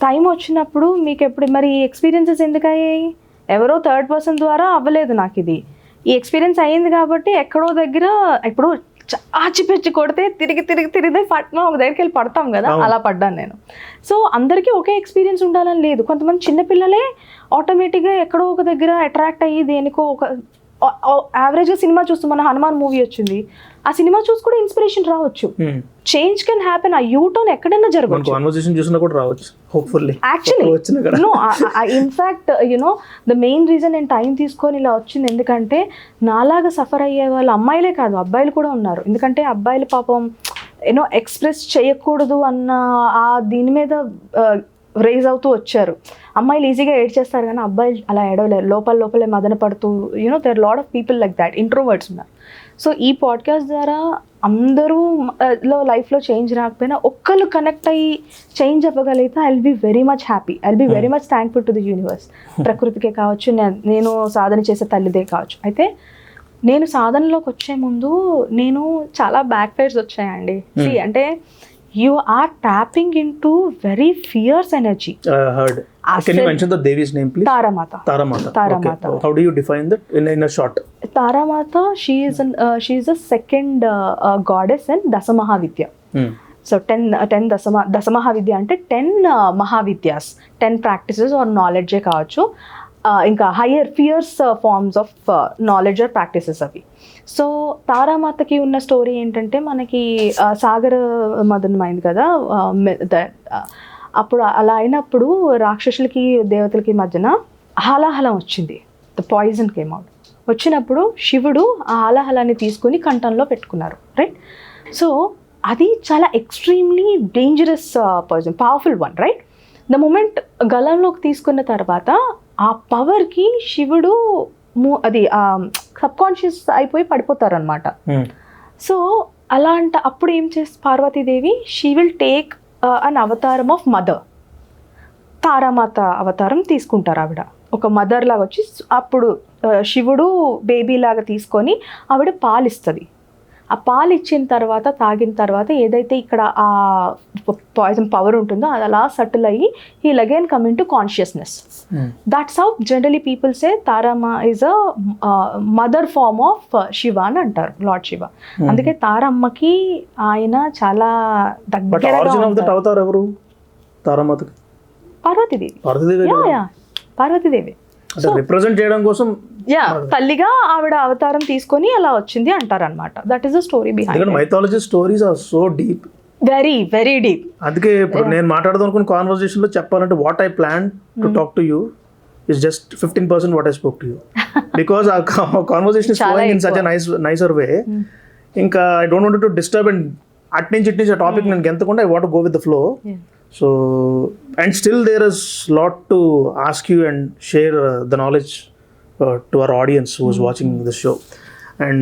టైం వచ్చినప్పుడు మీకు ఎప్పుడు మరి ఈ ఎక్స్పీరియన్సెస్ ఎందుకు అయ్యాయి? ఎవరో థర్డ్ పర్సన్ ద్వారా అవ్వలేదు, నాకు ఇది ఈ ఎక్స్పీరియన్స్ అయ్యింది కాబట్టి ఎక్కడో దగ్గర ఇప్పుడు ఆచిపెచ్చి కొడితే తిరిగి పట్నం ఒక దగ్గరికి వెళ్ళి పడతాం కదా, అలా పడ్డాను నేను. సో అందరికీ ఒకే ఎక్స్పీరియన్స్ ఉండాలని లేదు. కొంతమంది చిన్నపిల్లలే ఆటోమేటిక్గా ఎక్కడో ఒక దగ్గర అట్రాక్ట్ అయ్యి దేనికో ఒక యావరేజ్గా సినిమా చూస్తూ మన హనుమాన్ మూవీ వచ్చింది, ఆ సినిమా చూసి కూడా ఇన్స్పిరేషన్ రావచ్చు. Change can happen. ఆ యూటర్న్ ఎక్కడైనా జరగవచ్చు. Actually no, in fact the main reason నేను టైం తీసుకొని ఇలా వచ్చింది ఎందుకంటే నాలాగా సఫర్ అయ్యే వాళ్ళు అమ్మాయిలే కాదు అబ్బాయిలు కూడా ఉన్నారు. ఎందుకంటే అబ్బాయిలు పాపం ఎక్స్ప్రెస్ చేయకూడదు అన్న ఆ దీని మీద రేజ్ అవుతూ వచ్చారు. అమ్మాయిలు ఈజీగా ఏడ్చేస్తారు కానీ అబ్బాయిలు అలా ఏడవలేరు, లోపలే మదన పడుతూ there lot of people like that, introverts ఉన్నారు. సో ఈ పాడ్కాస్ట్ ద్వారా అందరూ లైఫ్లో చేంజ్ రాకపోయినా ఒక్కళ్ళు కనెక్ట్ అయ్యి చేంజ్ అవ్వగలిగితే I will be very much happy, I will be very much thankful to the universe. ప్రకృతికే కావచ్చు, నేను సాధన చేసే తల్లిదే కావచ్చు. అయితే నేను సాధనలోకి వచ్చే ముందు నేను చాలా బ్యాక్ ఫైర్స్ వచ్చాయండి. అంటే you are tapping into very fierce energy. Can you mention the Devi's name, please? Taramata. Okay. How do you define that in a short? Taramata, she is a second goddess in Dasamahavidya. So 10 Dasamahavidya అంటే 10 Mahavidyas, 10 practices or knowledge కావచ్చు. ఇంకా higher fierce forms of knowledge or practices అవి. సో తారామాతకి ఉన్న story ఏంటంటే మనకి సాగర మదనమైంది కదా, అప్పుడు అలా అయినప్పుడు రాక్షసులకి దేవతలకి మధ్యన హాలాహలం వచ్చింది. The poison came out. వచ్చినప్పుడు శివుడు ఆ హాలాహలాన్ని తీసుకుని కంఠంలో పెట్టుకున్నారు, రైట్? సో అది చాలా extremely dangerous poison, powerful one, right? The moment గలంలోకి తీసుకున్న తర్వాత ఆ పవర్కి శివుడు అది సబ్కాన్షియస్ అయిపోయి పడిపోతారనమాట. సో అప్పుడు ఏం చేస్తే Parvatidevi, she will take an అవతారం ఆఫ్ మదర్. తారామాత అవతారం తీసుకుంటారు ఆవిడ, ఒక మదర్ లాగా వచ్చి. అప్పుడు శివుడు బేబీ లాగా తీసుకొని ఆవిడ పాలిస్తుంది. ఆ పాలు ఇచ్చిన తర్వాత తాగిన తర్వాత ఏదైతే ఇక్కడ ఆ పాయిజన్ పవర్ ఉంటుందో అది అలా సటిల్ అయ్యి heal again come into consciousness. That's how generally people say Taramma is a mother form of Shiva అని అంటారు, లార్డ్ శివ. అందుకే తారమ్మకి ఆయన చాలా దగ్గరగా. పార్వతీదేవి రిప్రజెంట్ చేయడం కోసం తల్లిగా ఆవిడ అవతారం తీసుకొని అలా వచ్చింది అంటారు అనమాట. That is the story behind. Mythology stories are so deep, very very deep. అందుకే ఇప్పుడు నేను మాట్లాడదాం అనుకున్న కాన్వర్సేషన్ లో చెప్పాలంటే what I plan to talk to you is just 15% what I spoke to you, because our conversation is flowing in such a nicer way. ఇంకా I don't want to disturb and అట్నుంచి ఆ topic నేను గెంతకుండా I want to go with the flow. So and still there is lot to ask you and share the knowledge to our audience who is watching the show, and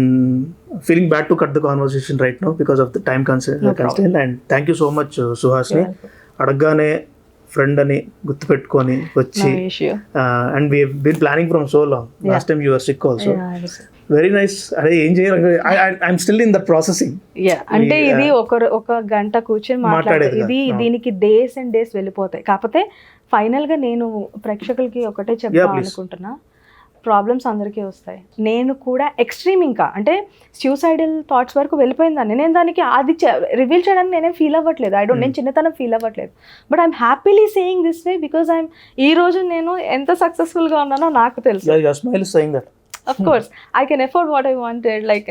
feeling bad to cut the conversation right now because of the time constraint. And thank you so much Suhasini, అడగగానే friend అని గుర్తుపెట్టుకొని వచ్చి, and we been planning from so long. Last time you were sick also. Very nice. అదే ఏం చేయాలి, I'm still in that processing. అంటే ఇది ఒక గంట కూర్చొని మాట్లాడేది, ఇది దీనికి డేస్ అండ్ డేస్ వెళ్ళిపోతాయి. కాకపోతే ఫైనల్ గా నేను ప్రేక్షకులకి ఒకటే చెప్తాను అనుకుంటున్నా, ప్రాబ్లమ్స్ అందరికీ వస్తాయి. నేను కూడా ఎక్స్ట్రీమ్ ఇంకా అంటే సూసైడల్ థాట్స్ వరకు వెళ్ళిపోయిందాన్ని. నేను దానికి అది రివీల్ చేయడానికి నేనేం ఫీల్ అవ్వట్లేదు. నేను చిన్నతనం ఫీల్ అవ్వట్లేదు. But I'm happily saying this way because ఈ రోజు నేను ఎంత సక్సెస్ఫుల్గా ఉన్నానో నాకు తెలుసు. Of course I can afford what I wanted. Like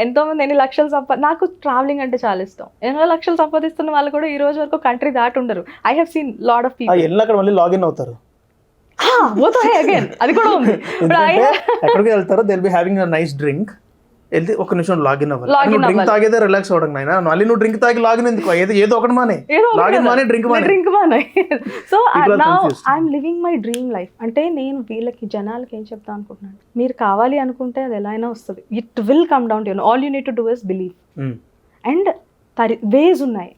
ఎంతో మంది ఎన్ని లక్షలు నాకు ట్రావెలింగ్ అంటే చాలా ఇష్టం. ఎన్నో లక్షలు సంపాదిస్తున్న వాళ్ళు కూడా ఈ రోజు వరకు కంట్రీ దాటి ఉండరు. I have seen lot of people login అవుతారు. అది కూడా ఉంది. ఎక్కడికి వెళ్తారో they will be having a nice drink, వెళ్తే ఒక నిమిషం లాగిన్ అవ్వాలి. డ్రింక్ తాగేదే రిలాక్స్ అవ్వడం నాయన, మళ్ళీ నువ్వు డ్రింక్ తాగి లాగిన్ ఎందుకు? ఏదో ఒకటి మానే, లాగిన్ మానే, డ్రింక్ మానే. So now I'm living my dream life. అంటే నేను వీళ్ళకి జనాలకి ఏం చెప్తా అనుకుంటున్నాను, మీరు కావాలి అనుకుంటే అది ఎలా అయినా వస్తుంది. It will come down to you. All you need to do is believe. And ways ఉన్నాయి.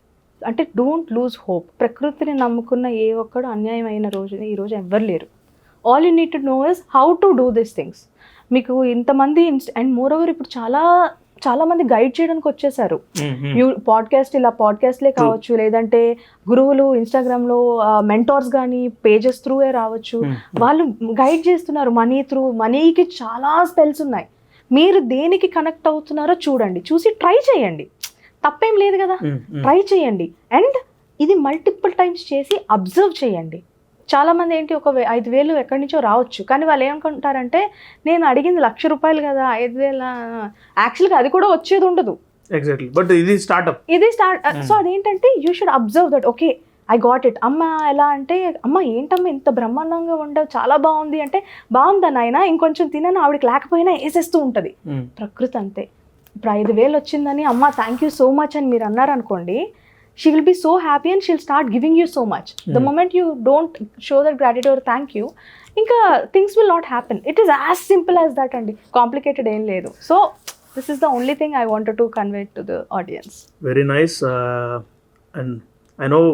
అంటే డోంట్ లూజ్ హోప్. ప్రకృతిని నమ్ముకున్న ఏ ఒక్కడు అన్యాయం అయిన రోజు ఈరోజు ఎవ్వరు లేరు. All you need to know is how to do this things. మీకు ఇంతమంది అండ్ మోర్ ఓవర్ ఇప్పుడు చాలా మంది గైడ్ చేయడానికి వచ్చేసారు. పాడ్కాస్ట్, ఇలా పాడ్కాస్ట్లే కావచ్చు, లేదంటే గురువులు ఇన్స్టాగ్రామ్లో మెంటోర్స్ కానీ పేజెస్ త్రూవే రావచ్చు. వాళ్ళు గైడ్ చేస్తున్నారు మనీ త్రూ. మనీకి చాలా స్పెల్స్ ఉన్నాయి. మీరు దేనికి కనెక్ట్ అవుతున్నారో చూడండి, చూసి ట్రై చేయండి. తప్పేం లేదు కదా, ట్రై చేయండి. అండ్ ఇది మల్టిపుల్ టైమ్స్ చేసి అబ్జర్వ్ చేయండి. చాలామంది ఏంటి, ఒక 5,000 ఎక్కడి నుంచో రావచ్చు, కానీ వాళ్ళు ఏమనుకుంటారంటే నేను అడిగింది ₹1,00,000 కదా, 5,000 యాక్చువల్గా అది కూడా వచ్చేది ఉండదు. ఎగ్జాక్ట్లీ, బట్ ఇది స్టార్ట్. సో అదేంటంటే you should observe that. Okay, I got it. అమ్మ ఎలా అంటే, అమ్మ ఏంటమ్మా ఇంత బ్రహ్మాండంగా ఉండవు, చాలా బాగుంది అంటే, బాగుందా నాయన ఇంకొంచెం తినని ఆవిడకి లేకపోయినా వేసేస్తూ ఉంటుంది. ప్రకృతి అంతే. ఇప్పుడు 5,000 వచ్చిందని అమ్మ థ్యాంక్ యూ సో మచ్ అని మీరు అన్నారనుకోండి, she will be so happy and she'll start giving you so much. The moment you don't show that gratitude or thank you, inka things will not happen. It is as simple as that andi, complicated em ledu. So this is the only thing I wanted to convey to the audience. Very nice. And I know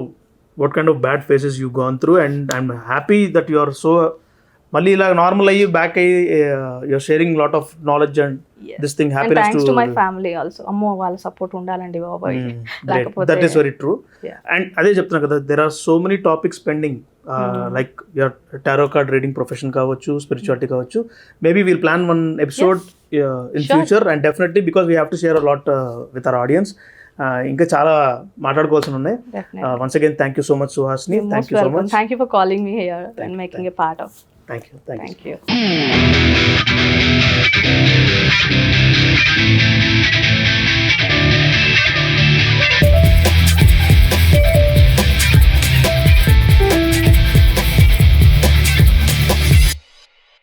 what kind of bad phases you've gone through, and I'm happy that you are so మళ్ళీ ఇలా normal అయ్యి back అయ్యి your sharing lot of knowledge and this thing happiness thanks to my family also. అమ్మో వాళ్ళ support ఉండాలండి బాబాయ్. That is very true. And అదే చెప్తున్నా కదా, there are so many topics pending, like your tarot card reading profession కావచ్చు, spirituality కావచ్చు. Maybe we'll plan one episode in future and definitely because we have to share a lot with our audience. ఇంకా చాలా మాట్లాడుకోవాల్సి ఉన్నాయి. Once again thank you so much Suhasini. Thank you so much. Thank you for calling me here and making a part of. Thank you. Thank you.